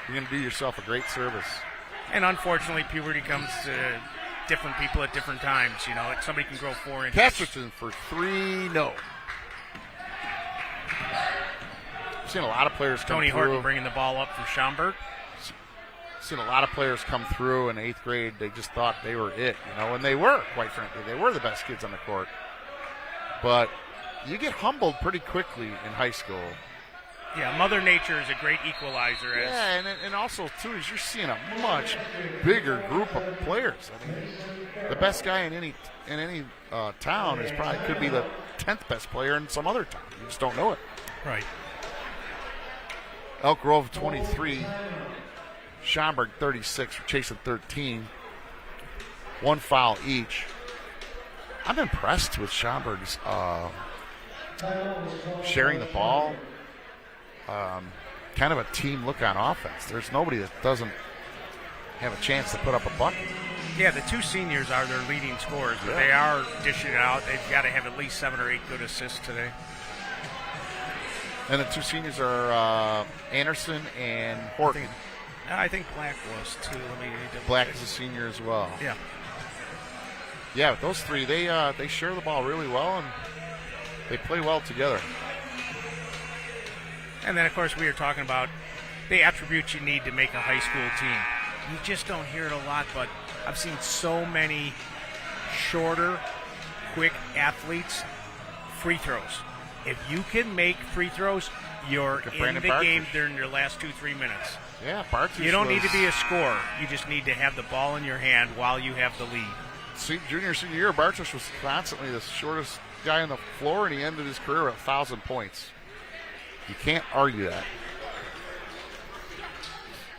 you're going to do yourself a great service. And unfortunately, puberty comes to different people at different times. You know, somebody can grow 4 inches. Casterton for 3, no. I've seen a lot of players come Tony through. Horton bringing the ball up for Schaumburg. Seen a lot of players come through in 8th grade. They just thought they were it, you know, and they were, quite frankly. They were the best kids on the court. But you get humbled pretty quickly in high school. Yeah, Mother Nature is a great equalizer. Yeah, and also, too, is you're seeing a much bigger group of players. I mean, the best guy in any town is probably could be the 10th best player in some other town. You just don't know it. Right. Elk Grove 23, Schaumburg 36, we're chasing 13. 1 foul each. I'm impressed with Schaumburg's sharing the ball. Kind of a team look on offense. There's nobody that doesn't have a chance to put up a bucket. Yeah, the 2 seniors are their leading scorers, but they are dishing it out. They've got to have at least 7 or 8 good assists today. And the 2 seniors are Anderson and Horton. I think Black was too. Black is a senior as well. Yeah. Yeah, but those 3, they share the ball really well, and they play well together. And then, of course, we were talking about the attributes you need to make a high school team. You just don't hear it a lot, but I've seen so many shorter, quick athletes. Free throws. If you can make free throws, you're in the game during your last 2-3 minutes. Yeah, Bartsch. You don't need to be a scorer. You just need to have the ball in your hand while you have the lead. Junior, senior year, Bartsch was constantly the shortest guy on the floor, and he ended his career at 1,000 points. You can't argue that.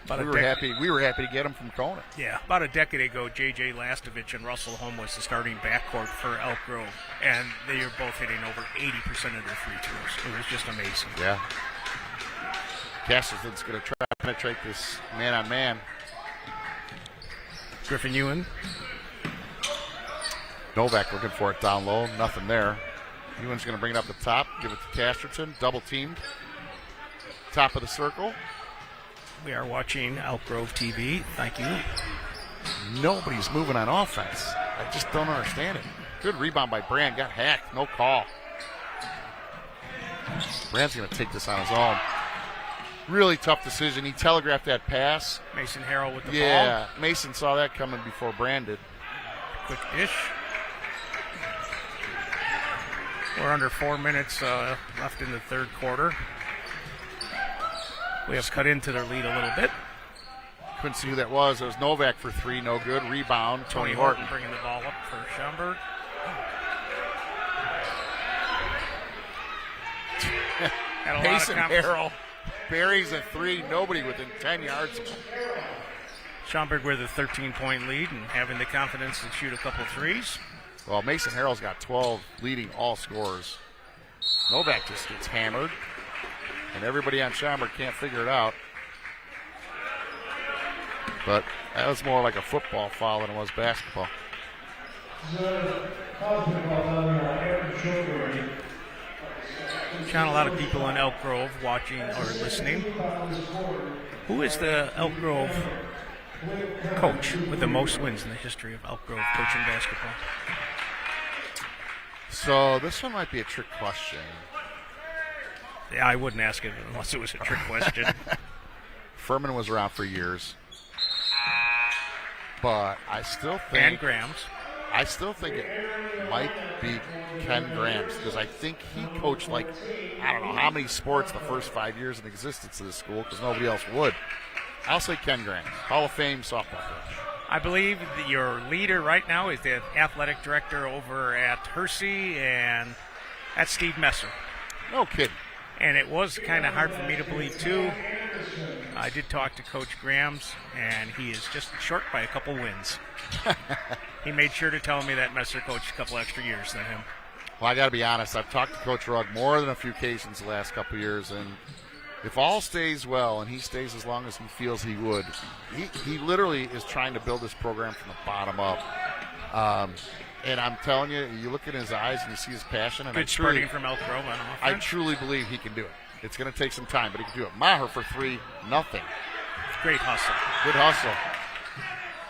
We were happy to get him from Kona. Yeah, about a decade ago, J.J. Lastovich and Russell Holm was the starting backcourt for Elk Grove, and they are both hitting over 80% of their free throws. It was just amazing. Yeah. Castleton's going to try to penetrate this man-on-man. Griffin Ewan. Novak looking for it down low. Nothing there. Ewan's going to bring it up the top, give it to Casterton. Double teamed. Top of the circle. We are watching Elk Grove TV. Thank you. Nobody's moving on offense. I just don't understand it. Good rebound by Brand. Got hacked. No call. Brand's going to take this on his own. Really tough decision. He telegraphed that pass. Mason Harrell with the ball. Yeah, Mason saw that coming before Brand did. Quick dish. We're under 4 minutes left in the third quarter. We have cut into their lead a little bit. Couldn't see who that was. It was Novak for 3, no good. Rebound, Tony Horton. Bringing the ball up for Schaumburg. Mason Harrell buries a 3, nobody within 10 yards of him. Schaumburg with a 13-point lead and having the confidence to shoot a couple threes. Well, Mason Harrell's got 12, leading all scorers. Novak just gets hammered, and everybody on Schaumburg can't figure it out. But that was more like a football foul than it was basketball. Sean, a lot of people in Elk Grove watching or listening. Who is the Elk Grove coach with the most wins in the history of Elk Grove coaching basketball? So this one might be a trick question. Yeah, I wouldn't ask it unless it was a trick question. Furman was around for years. But I still think... And Grams. I still think it might be Ken Grams, because I think he coached, like, I don't know how many sports the first 5 years in existence of this school, because nobody else would. I'll say Ken Grams, Hall of Fame softball coach. I believe that your leader right now is the athletic director over at Hersey, and that's Steve Messer. No kidding. And it was kind of hard for me to believe, too. I did talk to Coach Grams, and he is just short by a couple wins. He made sure to tell me that Messer coached a couple extra years than him. Well, I got to be honest. I've talked to Coach Rugg more than a few occasions the last couple of years, and If all stays well and he stays as long as he feels he would, he literally is trying to build this program from the bottom up. And I'm telling you, you look in his eyes and you see his passion. And Good spurting from Elk Grove on offense. I truly believe he can do it. It's going to take some time, but he can do it. Maher for 3, nothing. Great hustle. Good hustle.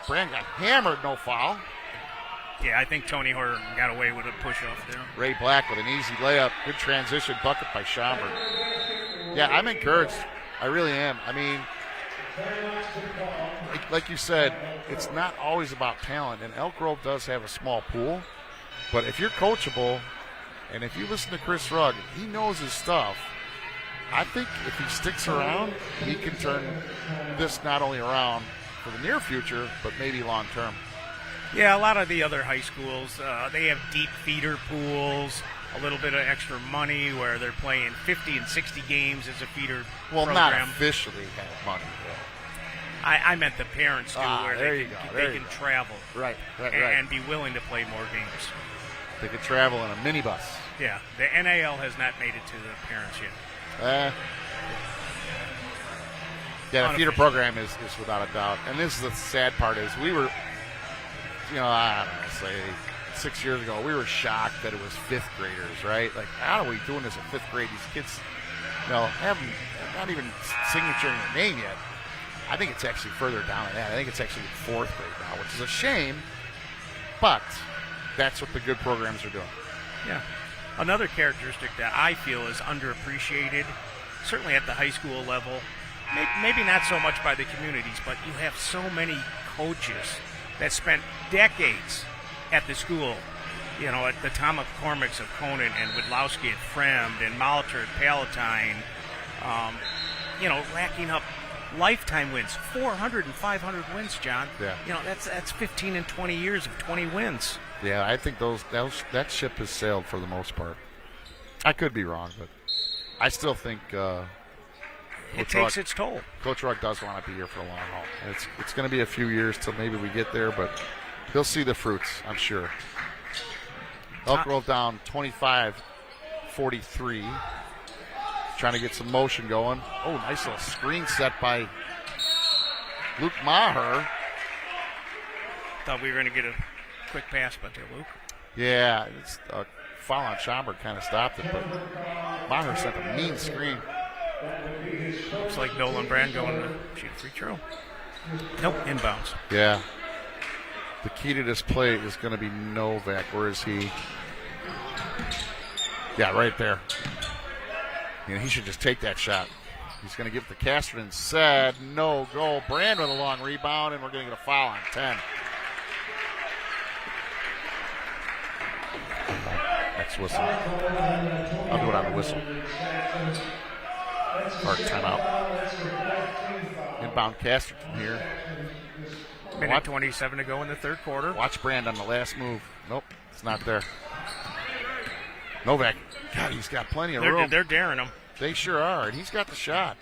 Brand got hammered, no foul. Yeah, I think Tony Horton got away with a push-off there. Ray Black with an easy layup. Good transition bucket by Schaumburg. Yeah, I'm encouraged. I really am. I mean, like you said, it's not always about talent, and Elk Grove does have a small pool. But if you're coachable, and if you listen to Chris Rugg, he knows his stuff. I think if he sticks around, he can turn this not only around for the near future, but maybe long term. Yeah, a lot of the other high schools, they have deep feeder pools, a little bit of extra money where they're playing 50 and 60 games as a feeder program. Not officially have money. I meant the parents do, where they can travel right. and be willing to play more games. They could travel in a minibus. Yeah, the NAL has not made it to the parents yet. Yeah, the feeder program is without a doubt. And this is the sad part is we were, I don't know, say 6 years ago, we were shocked that it was fifth graders, right? Like, how are we doing this in fifth grade? These kids, haven't not even signaturing their name yet. I think it's actually further down than that. I think it's actually fourth grade now, which is a shame, but that's what the good programs are doing. Yeah. Another characteristic that I feel is underappreciated, certainly at the high school level, maybe not so much by the communities, but you have so many coaches that spent decades at the school. At the Tom McCormicks of Conan and Widlowski at Fremd and Molitor at Palatine, racking up lifetime wins, 400 and 500 wins, John. Yeah. That's 15 and 20 years of 20 wins. Yeah, I think that ship has sailed for the most part. I could be wrong, but I still think it takes its toll. Coach Rugg does want to be here for the long haul. It's going to be a few years till maybe we get there, but he'll see the fruits, I'm sure. Elk Grove down 25-43. Trying to get some motion going. Oh, nice little screen set by Luke Maher. Thought we were going to get a quick pass, but Luke. Yeah, it's a foul on Schaumburg kind of stopped it, but Maher sent a mean screen. Looks like Nolan Brand going to shoot a free throw. Nope, inbounds. Yeah. The key to this play is going to be Novak. Where is he? Yeah, right there. He should just take that shot. He's going to give it to Casterton. Said no goal. Brand with a long rebound, and we're going to get a foul on 10. Next whistle. I'll do it on the whistle. Hard timeout. Inbound Casterton here. Minute 27 to go in the third quarter. Watch Brand on the last move. Nope, it's not there. Novak. God, he's got plenty of room. They're daring him. They sure are, and he's got the shot.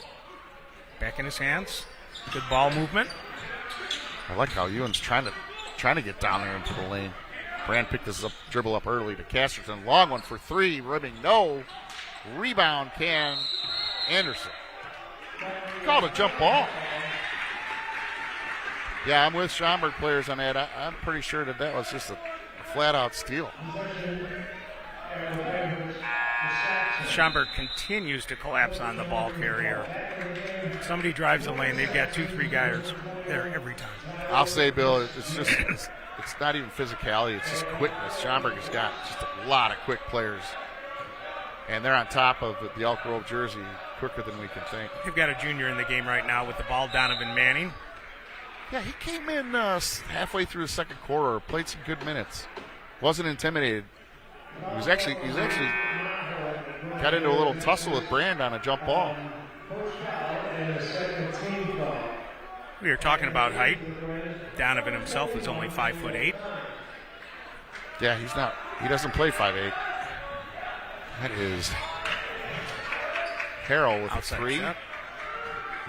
Back in his hands. Good ball movement. I like how Ewan's trying to get down there into the lane. Brand picked this dribble up early to Casterton. Long one for 3, ribbing no. Rebound Anderson. Called a jump ball. Yeah, I'm with Schaumburg players on that. I'm pretty sure that was just a flat-out steal. Schaumburg continues to collapse on the ball carrier. Somebody drives the lane, they've got 2-3 guys there every time. I'll say, Bill, it's not even physicality, it's just quickness. Schaumburg has got just a lot of quick players. And they're on top of the Elk Grove jersey quicker than we can think. They've got a junior in the game right now with the ball, Donovan Manning. Yeah, he came in halfway through the second quarter, played some good minutes. Wasn't intimidated. He was actually got into a little tussle with Brand on a jump ball. We were talking about height. Donovan himself is only 5'8". Yeah, he doesn't play 5'8". That is Harrell with outside a 3. shot.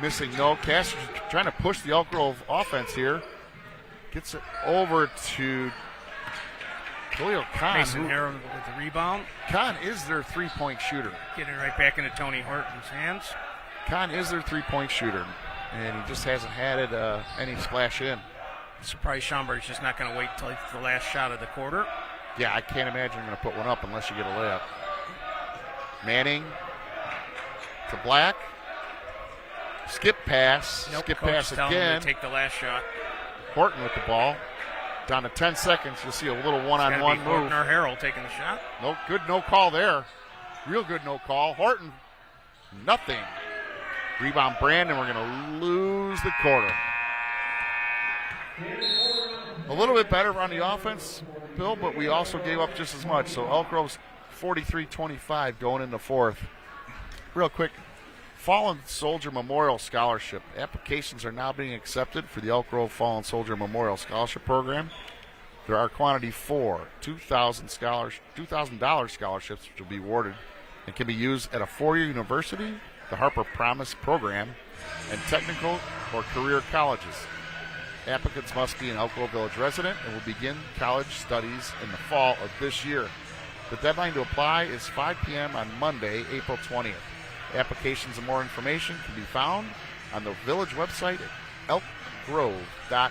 Missing no. Caster trying to push the Elk Grove offense here. Gets it over to Khalil Khan. Mason Harrell with the rebound. Khan is their three-point shooter. Getting right back into Tony Horton's hands. Kahn is their three-point shooter, and he just hasn't had it any splash in. Surprised Schaumburg's just not going to wait till the last shot of the quarter. Yeah, I can't imagine you're going to put one up unless you get a layup. Manning to Black. Skip pass. Nope, Skip Coach pass telling him again. to take the last shot. Horton with the ball. Down to 10 seconds. You'll see a little one-on-one move. Horton or Harrell taking the shot. No, good no call there. Real good no call. Horton, nothing. Rebound Brandon. We're going to lose the quarter. A little bit better on the offense, Bill, but we also gave up just as much. So Elk Grove's 43-25 going into fourth. Real quick, Fallen Soldier Memorial Scholarship. Applications are now being accepted for the Elk Grove Fallen Soldier Memorial Scholarship Program. There are quantity 4 $2,000 scholarships which will be awarded and can be used at a four-year university, the Harper Promise Program, and technical or career colleges. Applicants must be an Elk Grove Village resident and will begin college studies in the fall of this year. The deadline to apply is 5 p.m. on Monday, April 20th. Applications and more information can be found on the village website at elkgrove.org.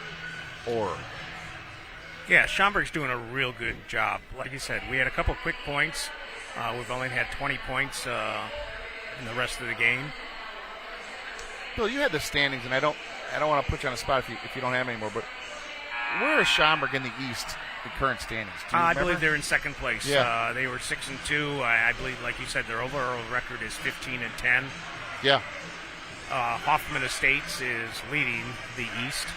Yeah, Schaumburg's doing a real good job. Like you said, we had a couple quick points. We've only had 20 points in the rest of the game. Bill, you had the standings, and I don't want to put you on the spot if you don't have any more, but where is Schaumburg in the East, the current standings? Do you I remember? believe they're in second place. Yeah. They were 6-2. I believe, like you said, their overall record is 15-10. Yeah. Hoffman Estates is leading the East.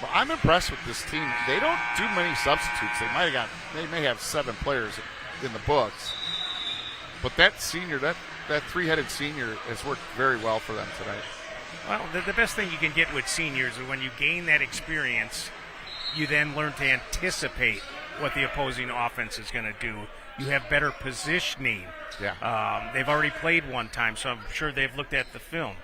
Well, I'm impressed with this team. They don't do many substitutes. They may have 7 players in the books, but that senior, that three-headed senior, has worked very well for them tonight. Well, the best thing you can get with seniors is when you gain that experience, you then learn to anticipate what the opposing offense is going to do. You have better positioning. Yeah. They've already played one time, so I'm sure they've looked at the film.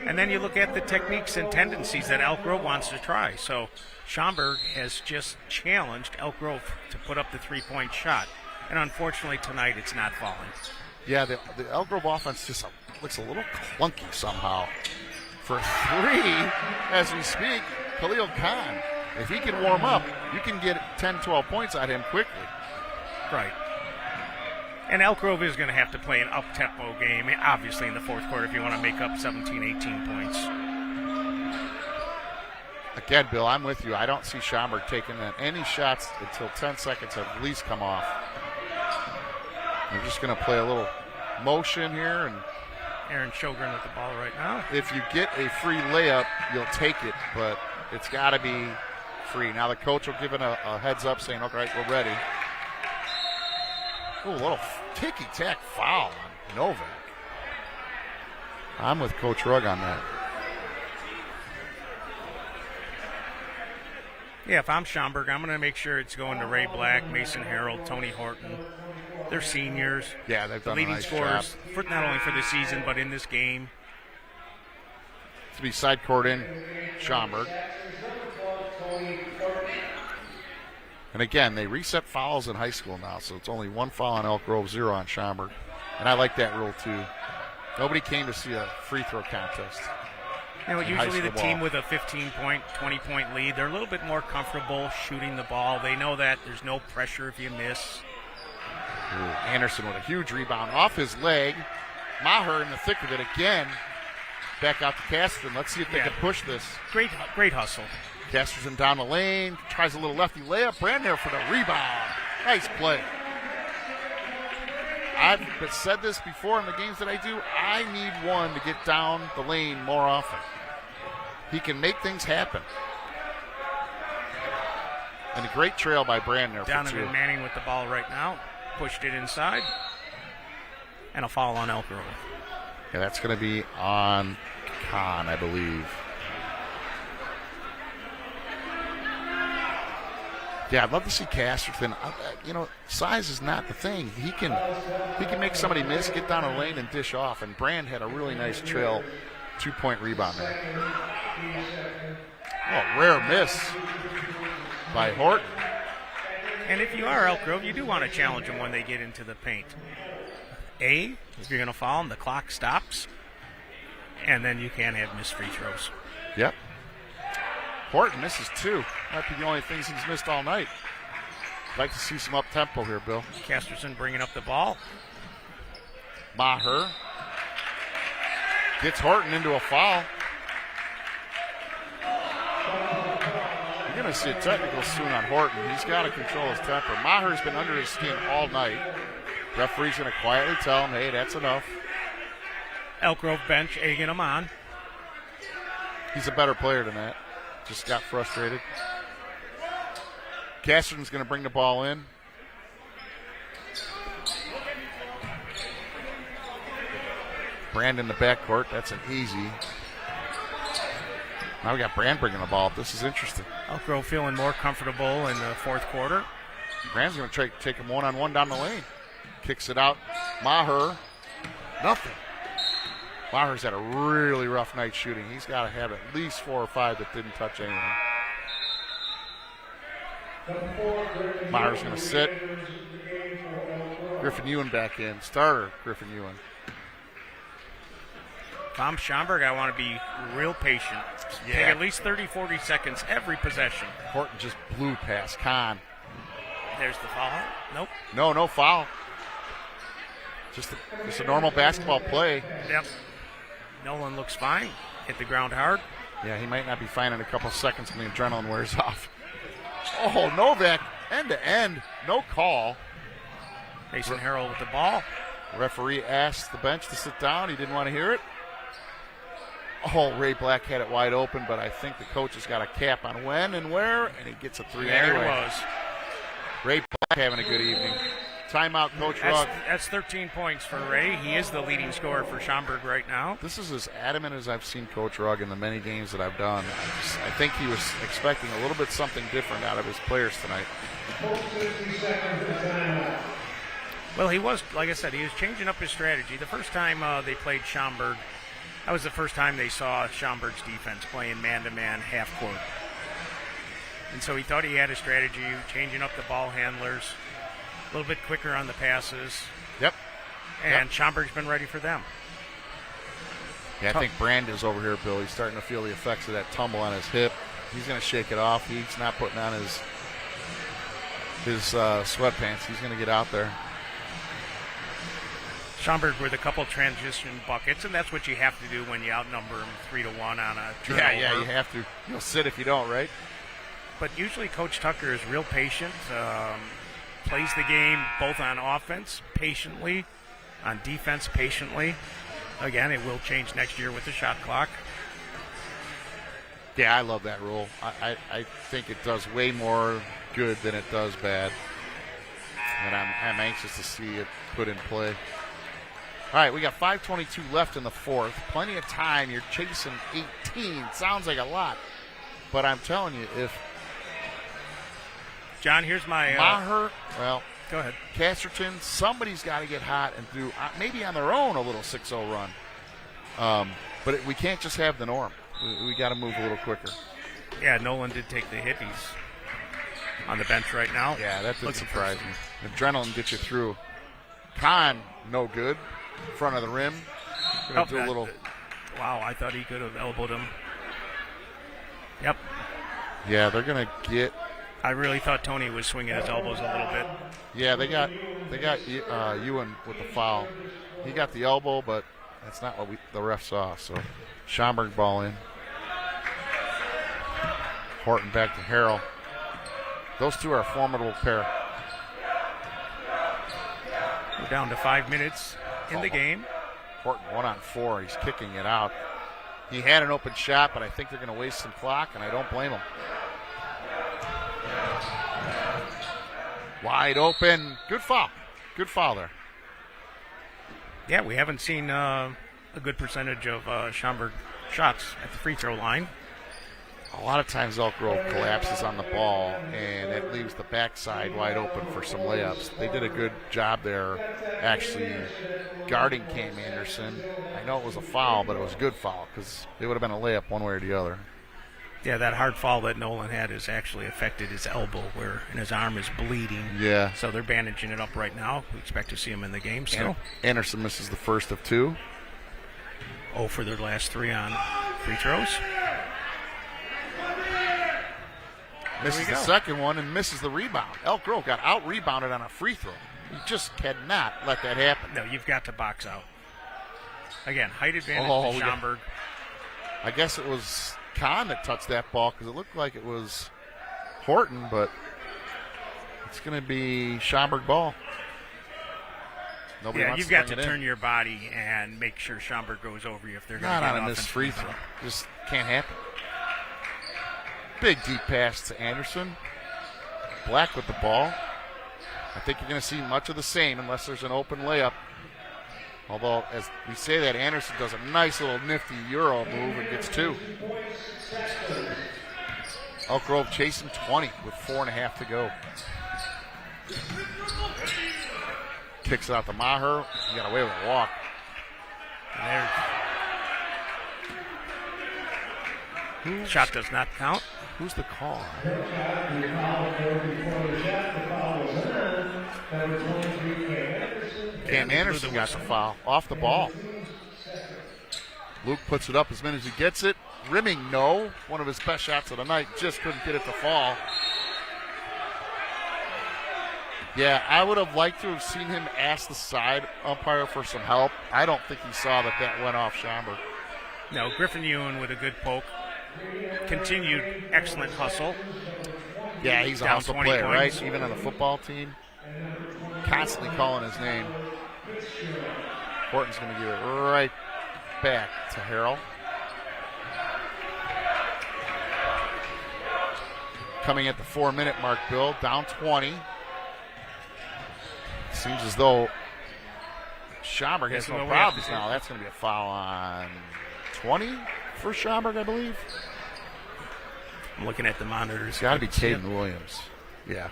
And then you look at the techniques and tendencies that Elk Grove wants to try. So Schaumburg has just challenged Elk Grove to put up the three-point shot. And unfortunately tonight it's not falling. Yeah, the Elk Grove offense just looks a little clunky somehow. For 3, as we speak, Khalil Khan. If he can warm up, you can get 10, 12 points out of him quickly. Right. And Elk Grove is going to have to play an up-tempo game, obviously, in the fourth quarter if you want to make up 17, 18 points. Again, Bill, I'm with you. I don't see Schaumburg taking any shots until 10 seconds have at least come off. We're just going to play a little motion here. And Aaron Sjogren with the ball right now. if you get a free layup, you'll take it, but it's got to be free. Now the coach will give it a heads up saying, okay, right, we're ready. Ooh, a little ticky-tack foul on Novak. I'm with Coach Rugg on that. Yeah, if I'm Schaumburg, I'm going to make sure it's going to Ray Black, Mason Harold, Tony Horton. They're seniors. Yeah, they've done a leading nice scorers job. for not only for the season but in this game. To be side court in Schaumburg. And again, they reset fouls in high school now, so it's only 1 foul on Elk Grove, 0 on Schaumburg. And I like that rule too. Nobody came to see a free throw contest. You know, in high usually the school team ball. with a 15-point, 20-point lead, they're a little bit more comfortable shooting the ball. They know that there's no pressure if you miss. Ooh, Anderson with a huge rebound off his leg. Maher in the thick of it again. Back out to Casterton. Let's see if they can push this. Great hustle. Casterton down the lane. Tries a little lefty layup. Brand there for the rebound. Nice play. I've said this before in the games that I do. I need one to get down the lane more often. He can make things happen. And a great trail by Brand there for 2. Donovan Manning with the ball right now. Pushed it inside. And a foul on Elk Grove. Yeah, that's going to be on Khan, I believe. Yeah, I'd love to see Casterton. Size is not the thing. He can make somebody miss, get down a lane, and dish off. And Brand had a really nice trail 2-point rebound there. Oh, rare miss by Horton. And if you are Elk Grove, you do want to challenge them when they get into the paint. If you're going to foul them, the clock stops. and then you can't have missed free throws. Yep. Horton misses 2. Might be the only things he's missed all night. Like to see some up-tempo here, Bill. Casterson bringing up the ball. Maher gets Horton into a foul. You're going to see a technical soon on Horton. He's got to control his temper. Maher's been under his skin all night. Referee's going to quietly tell him, hey, that's enough. Elk Grove bench egging him on. He's a better player than that. Just got frustrated. Casterton's going to bring the ball in. Brand in the backcourt. That's an easy. Now we got Brand bringing the ball up. This is interesting. Elk Grove feeling more comfortable in the fourth quarter. Brand's going to take him one-on-one down the lane. Kicks it out. Maher. Nothing. Maher's had a really rough night shooting. He's got to have at least 4 or 5 that didn't touch anything. Maher's going to sit. Griffin Ewan back in. Starter, Griffin Ewan. If I'm Schaumburg, I want to be real patient. Yeah. Take at least 30, 40 seconds every possession. Horton just blew past Kahn. There's the foul. Nope. No foul. Just a normal basketball play. Yep. Nolan looks fine. Hit the ground hard. Yeah, he might not be fine in a couple seconds when the adrenaline wears off. Oh, Novak, end to end, no call. Mason Harrell with the ball. Referee asked the bench to sit down. He didn't want to hear it. Oh, Ray Black had it wide open, but I think the coach has got a cap on when and where, and he gets a 3 there anyway. There it was. Ray Black having a good evening. Timeout, Coach Rugg. That's 13 points for Ray. He is the leading scorer for Schaumburg right now. This is as adamant as I've seen Coach Rugg in the many games that I've done. I think he was expecting a little bit something different out of his players tonight. Well, he was, like I said, he was changing up his strategy. The first time they played Schaumburg, that was the first time they saw Schaumburg's defense playing man-to-man half-court. And so he thought he had a strategy, changing up the ball handlers, a little bit quicker on the passes. Yep. And Schaumburg's been ready for them. Yeah, I think Brand is over here, Bill. He's starting to feel the effects of that tumble on his hip. He's going to shake it off. He's not putting on his sweatpants. He's going to get out there. Schaumburg with a couple transition buckets, and that's what you have to do when you outnumber them 3-1 on a turnover. Yeah, you have to. You'll sit if you don't, right? But usually Coach Tucker is real patient, plays the game both on offense patiently, on defense patiently. Again, it will change next year with the shot clock. Yeah, I love that rule. I think it does way more good than it does bad. And I'm anxious to see it put in play. All right, we got 5:22 left in the fourth. Plenty of time. You're chasing 18. Sounds like a lot. But I'm telling you, if John, here's my... Maher, well, go ahead. Casterton, somebody's got to get hot and do, maybe on their own, a little 6-0 run. But we can't just have the norm. We got to move a little quicker. Yeah, Nolan did take the hit. He's on the bench right now. Yeah, that did surprise me. Adrenaline gets you through. Kahn, no good. Front of the rim. Gonna do a little. Wow, I thought he could have elbowed him. Yep. Yeah, they're going to get. I really thought Tony was swinging his elbows a little bit. Yeah, they got Ewan with the foul. He got the elbow, but that's not what the ref saw. So Schaumburg ball in. Horton back to Harrell. Those two are a formidable pair. We're down to 5 minutes in the game. Horton 1-on-4. He's kicking it out. He had an open shot, but I think they're going to waste some clock, and I don't blame him. Wide open. Good foul. Good foul there. Yeah, we haven't seen a good percentage of Schaumburg shots at the free throw line. A lot of times Elk Grove collapses on the ball, and it leaves the backside wide open for some layups. They did a good job there actually guarding Cam Anderson. I know it was a foul, but it was a good foul because it would have been a layup one way or the other. Yeah, that hard foul that Nolan had has actually affected his elbow and his arm is bleeding. Yeah. So they're bandaging it up right now. We expect to see him in the game still. Anderson misses the first of two. 0 for their last 3 on free throws. Misses the second one and misses the rebound. Elk Grove got out-rebounded on a free throw. You just cannot let that happen. No, you've got to box out. Again, height advantage to Schaumburg. I guess it was Kahn that touched that ball because it looked like it was Horton, but it's going to be Schaumburg ball. Nobody wants you've to got bring to it turn in. your body and make sure Schaumburg goes over you if they're going to Not get on a missed offensive free throw. rebound. Just can't happen. Big deep pass to Anderson. Black with the ball. I think you're going to see much of the same unless there's an open layup. Although, as we say that, Anderson does a nice little nifty Euro move and gets 2. Elk Grove chasing 20 with 4.5 to go. Kicks it out to Maher. He got away with a walk. Shot does not count. Who's the call? Cam Anderson got the foul off the ball. Luke puts it up as many as he gets it. Rimming, no. One of his best shots of the night. Just couldn't get it to fall. Yeah, I would have liked to have seen him ask the side umpire for some help. I don't think he saw that went off Schaumburg. No, Griffin Ewan with a good poke. Continued excellent hustle. Yeah, he's a Down hustle 20 player, points. right? Even on the football team. Constantly calling his name. Horton's going to give it right back to Harrell. Coming at the 4-minute mark, Bill, down 20. Seems as though Schaumburg has no problems now. That's going to be a foul on 20 for Schaumburg, I believe. I'm looking at the monitors. It's got to be Caden Williams. Yeah.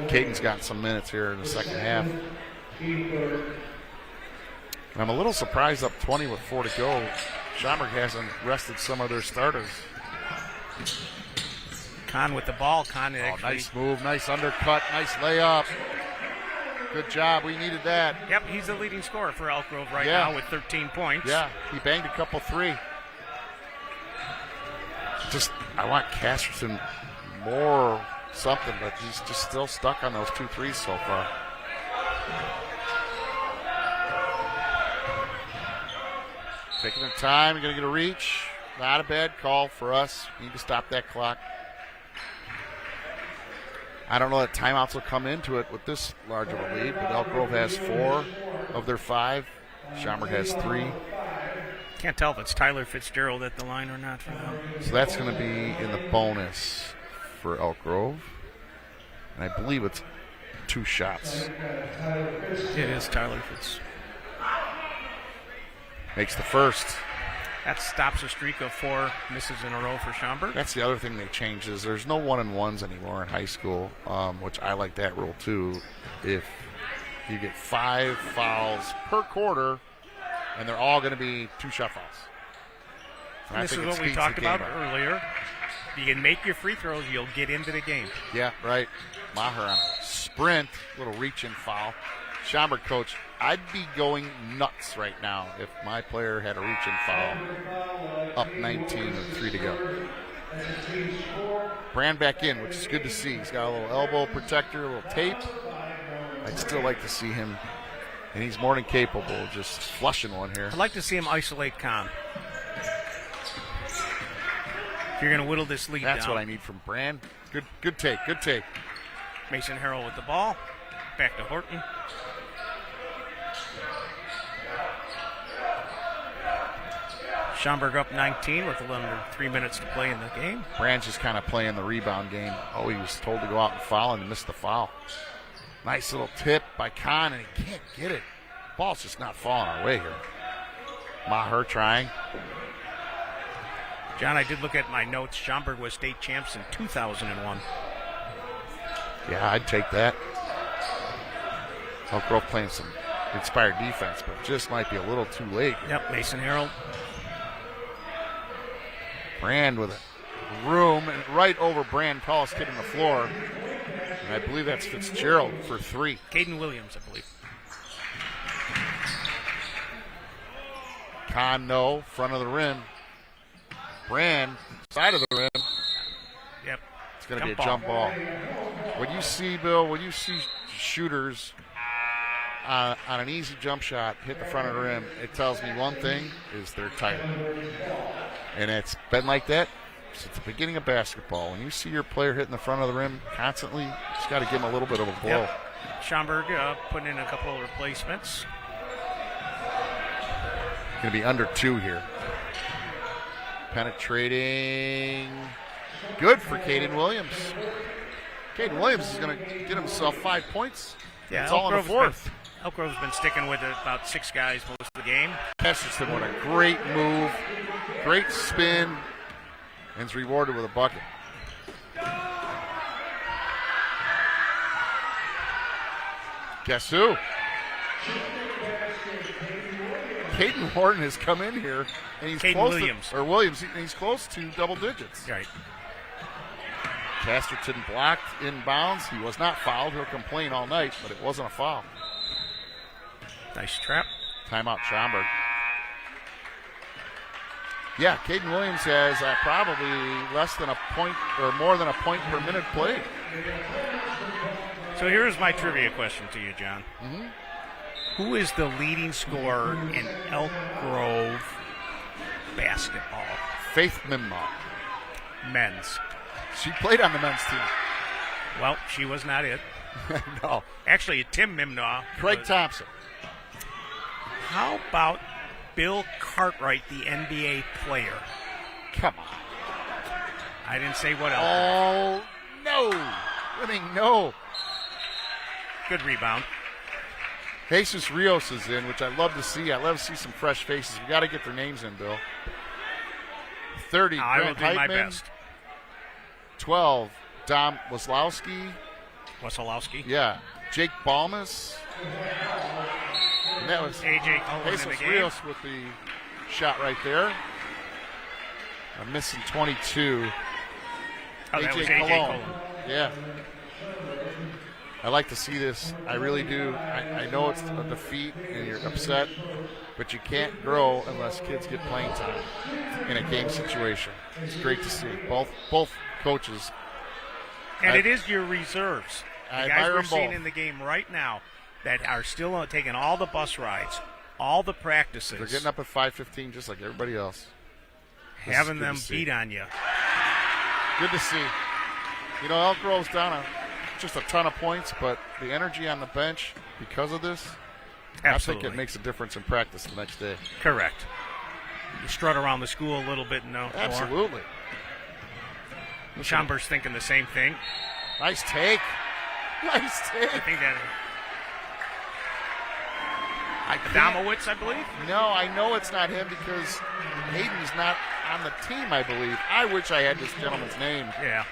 Caden's got some minutes here in the second half. And I'm a little surprised up 20 with 4 to go. Schaumburg hasn't rested some of their starters. Kahn with the ball. Kahn actually. Nice move, nice undercut, nice layup. Good job. We needed that. Yep, he's the leading scorer for Elk Grove right now with 13 points. Yeah, he banged a couple 3. I want Casterson more something, but he's just still stuck on those 2 threes so far. Taking their time, you're going to get a reach. Not a bad call for us. Need to stop that clock. I don't know that timeouts will come into it with this large of a lead, but Elk Grove has 4 of their 5. Schaumburg has 3. Can't tell if it's Tyler Fitzgerald at the line or not for them. So that's going to be in the bonus for Elk Grove. And I believe it's 2 shots. It is Tyler Fitz. Makes the first. That stops a streak of 4 misses in a row for Schaumburg. That's the other thing they changed is there's no 1-and-1s anymore in high school, which I like that rule too. If you get 5 fouls per quarter, and they're all going to be 2-shot fouls. And this is what we talked about earlier. If you can make your free throws, you'll get into the game. Yeah, right. Maher on a sprint, little reach-in foul. Schaumburg coach, I'd be going nuts right now if my player had a reach-in foul. Up 19 with 3 to go. Brand back in, which is good to see. He's got a little elbow protector, a little tape. I'd still like to see him, and he's more than capable of just flushing one here. I'd like to see him isolate Kahn. If you're going to whittle this lead That's down. what I need from Brand. Good take. Mason Harrell with the ball. Back to Horton. Schaumburg up 19 with under 3 minutes to play in the game. Brand's just kind of playing the rebound game. Oh, he was told to go out and foul and missed the foul. Nice little tip by Kahn, and he can't get it. Ball's just not falling our way here. Maher trying. John, I did look at my notes. Schaumburg was state champs in 2001. Yeah, I'd take that. Elk Grove playing some inspired defense, but just might be a little too late. Yep, Mason Harrell. Brand with a room, and right over Brand, tallest kid on the floor. And I believe that's Fitzgerald for 3. Caden Williams, I believe. Kahn, no. Front of the rim. Brand, side of the rim. Yep. It's going to be a jump ball. When you see, Bill, shooters on an easy jump shot hit the front of the rim, it tells me one thing is they're tired. And it's been like that since the beginning of basketball. When you see your player hitting the front of the rim constantly, you just got to give him a little bit of a blow. Yep. Schaumburg putting in a couple of replacements. Going to be under 2 here. Penetrating. Good for Caden Williams. Caden Williams is going to get himself 5 points. Yeah, it's all in the fourth. Elk Grove's been sticking with about 6 guys most of the game. Kesterson with a great move, great spin, and is rewarded with a bucket. Guess who? Caden Horton has come in here, and he's close Williams. He's close to double digits. Right. Casterton blocked inbounds. He was not fouled. He'll complain all night, but it wasn't a foul. Nice trap. Timeout, Schaumburg. Yeah, Caden Williams has probably less than a point or more than a point per minute played. So here's my trivia question to you, John. Mm-hmm. Who is the leading scorer in Elk Grove basketball? Faith Mimma. Men's. She played on the men's team. Well, she was not it. No. Actually, Tim Mimnaugh. Craig Thompson. How about Bill Cartwright, the NBA player? Come on. I didn't say what else. Oh, no. Winning, no. Good rebound. Jesus Rios is in, which I love to see. I love to see some fresh faces. We got to get their names in, Bill. 30, I Grant will do my Heitman. best. 12, Dom Waslowski. Wasilowski. Yeah. Jake Balmas. And that was AJ Cullen in the Jesus game. Rios with the shot right there. I'm missing 22. Oh, that was AJ Cullen. Yeah. I like to see this. I really do. I know it's a defeat and you're upset, but you can't grow unless kids get playing time in a game situation. It's great to see. Both coaches. And it is your reserves. I The guys admire we're them seeing both. in the game right now that are still taking all the bus rides, all the practices. They're getting up at 5:15 just like everybody else. This having is good them to see. beat on you. Good to see. You know, Elk Grove's down just a ton of points, but the energy on the bench because of this, Absolutely. I think it makes a difference in practice the next day. Correct. You strut around the school a little bit more. Absolutely. Schaumburg's thinking the same thing. Nice take. Nice take. I think that Adamowitz, I believe. No, I know it's not him because Hayden's not on the team, I believe. I wish I had this gentleman's name. Yeah.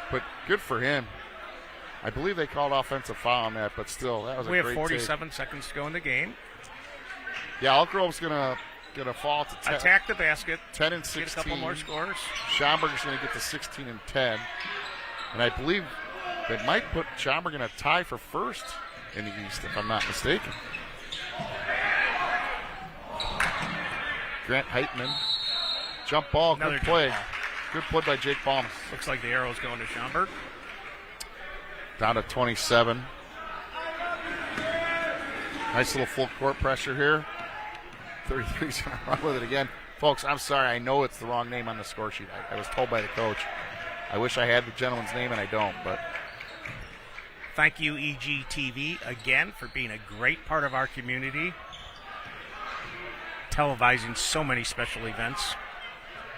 But good for him. I believe they called offensive foul on that, but still, that was a We great have 47 take. seconds to go in the game. Yeah, Elk Grove's gonna fall to 10, Attack the basket. 10 and 16. Get a couple more scores. Schaumburg's going to get to 16 and 10. And I believe they might put Schaumburg in a tie for first in the East, if I'm not mistaken. Grant Heitman. Jump ball, Another good play. jump Good play by Jake Balmas. Looks like the arrow's going to Schaumburg. Down to 27. Nice little full court pressure here. 33's going to run with it again. Folks, I'm sorry. I know it's the wrong name on the score sheet. I was told by the coach. I wish I had the gentleman's name, and I don't. But Thank you, EGTV, again, for being a great part of our community. Televising so many special events.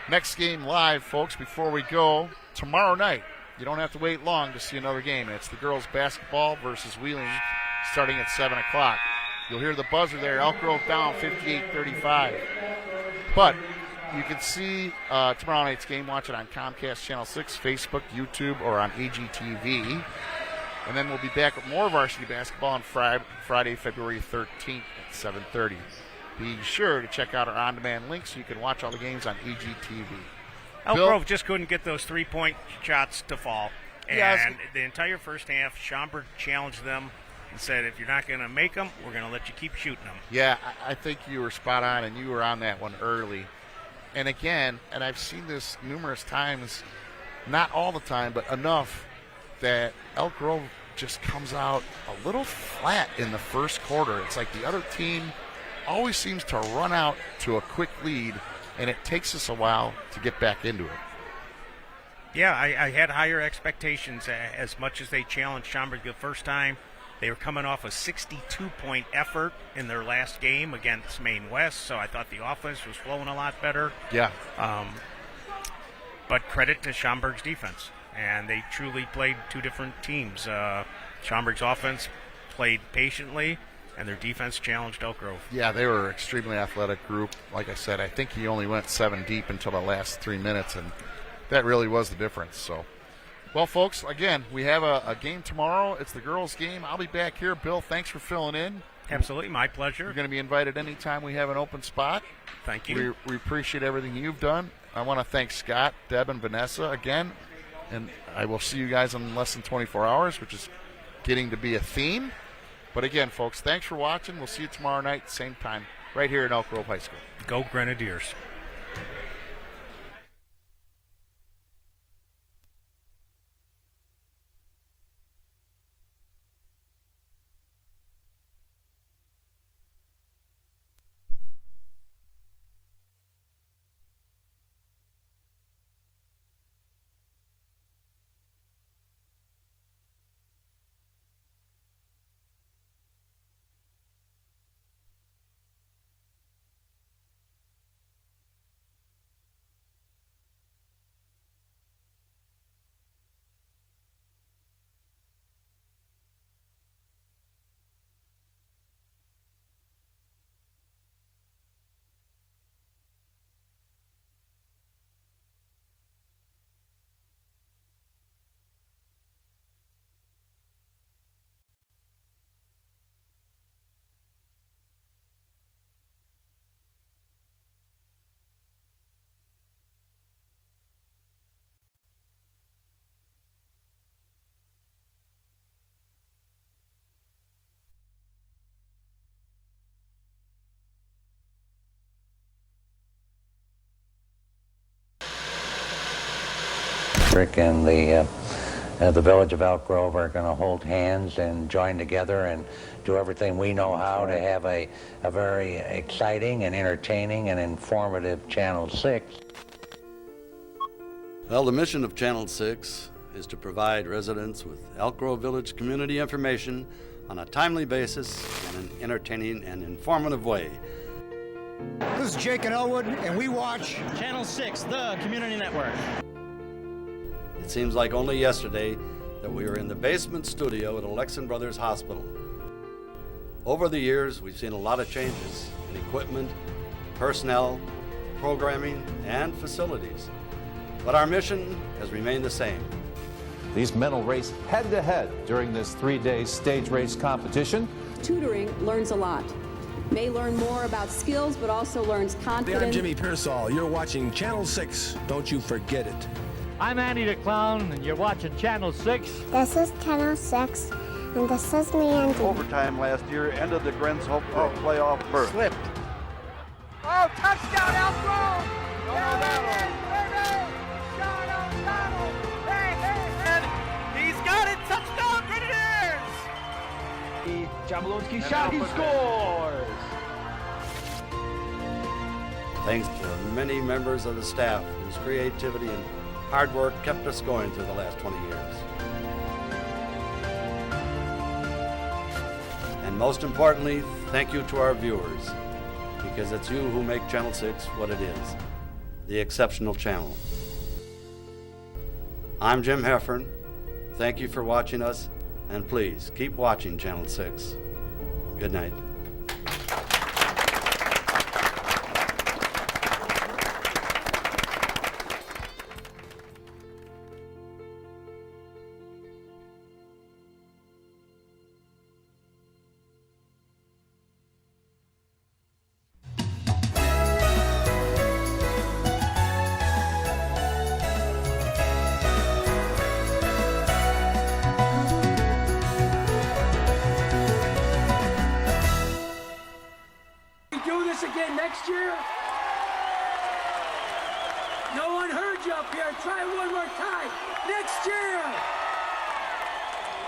next game live, folks, before we go, tomorrow night. You don't have to wait long to see another game. It's the girls basketball versus Wheeling starting at 7 o'clock. You'll hear the buzzer there. Elk Grove down 58-35. But you can see tomorrow night's game. Watch it on Comcast Channel 6, Facebook, YouTube, or on EGTV. And then we'll be back with more varsity basketball on Friday, February 13th at 7:30. Be sure to check out our on-demand link so you can watch all the games on EGTV. Elk Bill? Grove just couldn't get those three-point shots to fall. And Yes. the entire first half, Schaumburg challenged them and said, if you're not going to make them, we're going to let you keep shooting them. Yeah, I think you were spot on, and you were on that one early. And again, and I've seen this numerous times, not all the time, but enough that Elk Grove just comes out a little flat in the first quarter. It's like the other team always seems to run out to a quick lead, and it takes us a while to get back into it. Yeah, I had higher expectations as much as they challenged Schaumburg the first time. They were coming off a 62-point effort in their last game against Maine West, so I thought the offense was flowing a lot better. Yeah. But credit to Schaumburg's defense, and they truly played two different teams. Schaumburg's offense played patiently, and their defense challenged Elk Grove. Yeah, they were an extremely athletic group. Like I said, I think he only went 7 deep until the last 3 minutes, and that really was the difference. So, well, folks, again, we have a game tomorrow. It's the girls' game. I'll be back here. Bill, thanks for filling in. Absolutely, my pleasure. You're going to be invited anytime we have an open spot. Thank you. We appreciate everything you've done. I want to thank Scott, Deb, and Vanessa again, and I will see you guys in less than 24 hours, which is getting to be a theme. But again, folks, thanks for watching. We'll see you tomorrow night, same time, right here at Elk Grove High School. Go Grenadiers. Rick and the village of Elk Grove are going to hold hands and join together and do everything we know how to have a very exciting and entertaining and informative Channel 6. Well, the mission of Channel 6 is to provide residents with Elk Grove Village community information on a timely basis in an entertaining and informative way. This is Jake and Elwood, and we watch Channel 6, the community network. It seems like only yesterday that we were in the basement studio at Alexan Brothers Hospital. Over the years, we've seen a lot of changes in equipment, personnel, programming, and facilities. But our mission has remained the same. These men will race head-to-head during this 3-day stage race competition. Tutoring learns a lot. May learn more about skills, but also learns confidence. I'm Jimmy Pearsall. You're watching Channel 6. Don't you forget it. I'm Andy the Clown, and you're watching Channel 6. This is Channel 6, and this is me, Andy. Overtime last year ended the Grens' hope for a playoff berth. slipped. Oh, touchdown, Elk Grove! He's got it! Touchdown, Grenadiers! Jablonski shot, he scores! Thanks to the many members of the staff whose creativity and hard work kept us going through the last 20 years. And most importantly, thank you to our viewers, because it's you who make Channel 6 what it is, the exceptional channel. I'm Jim Heffern. Thank you for watching us, and please keep watching Channel 6. Good night. next year? No one heard you up here. Try it one more time. Next year.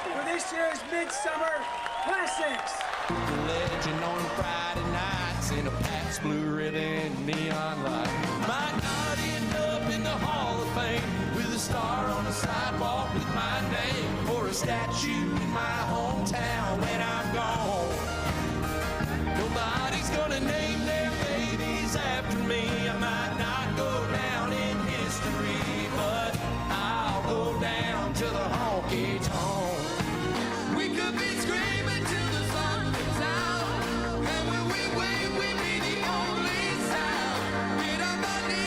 For this year's Midsummer Classics. The legend on Friday nights in a Pabst Blue Ribbon neon light. Might not end up in the Hall of Fame with a star on the sidewalk with my name, or a statue in my hometown when I'm gone. Nobody's gonna name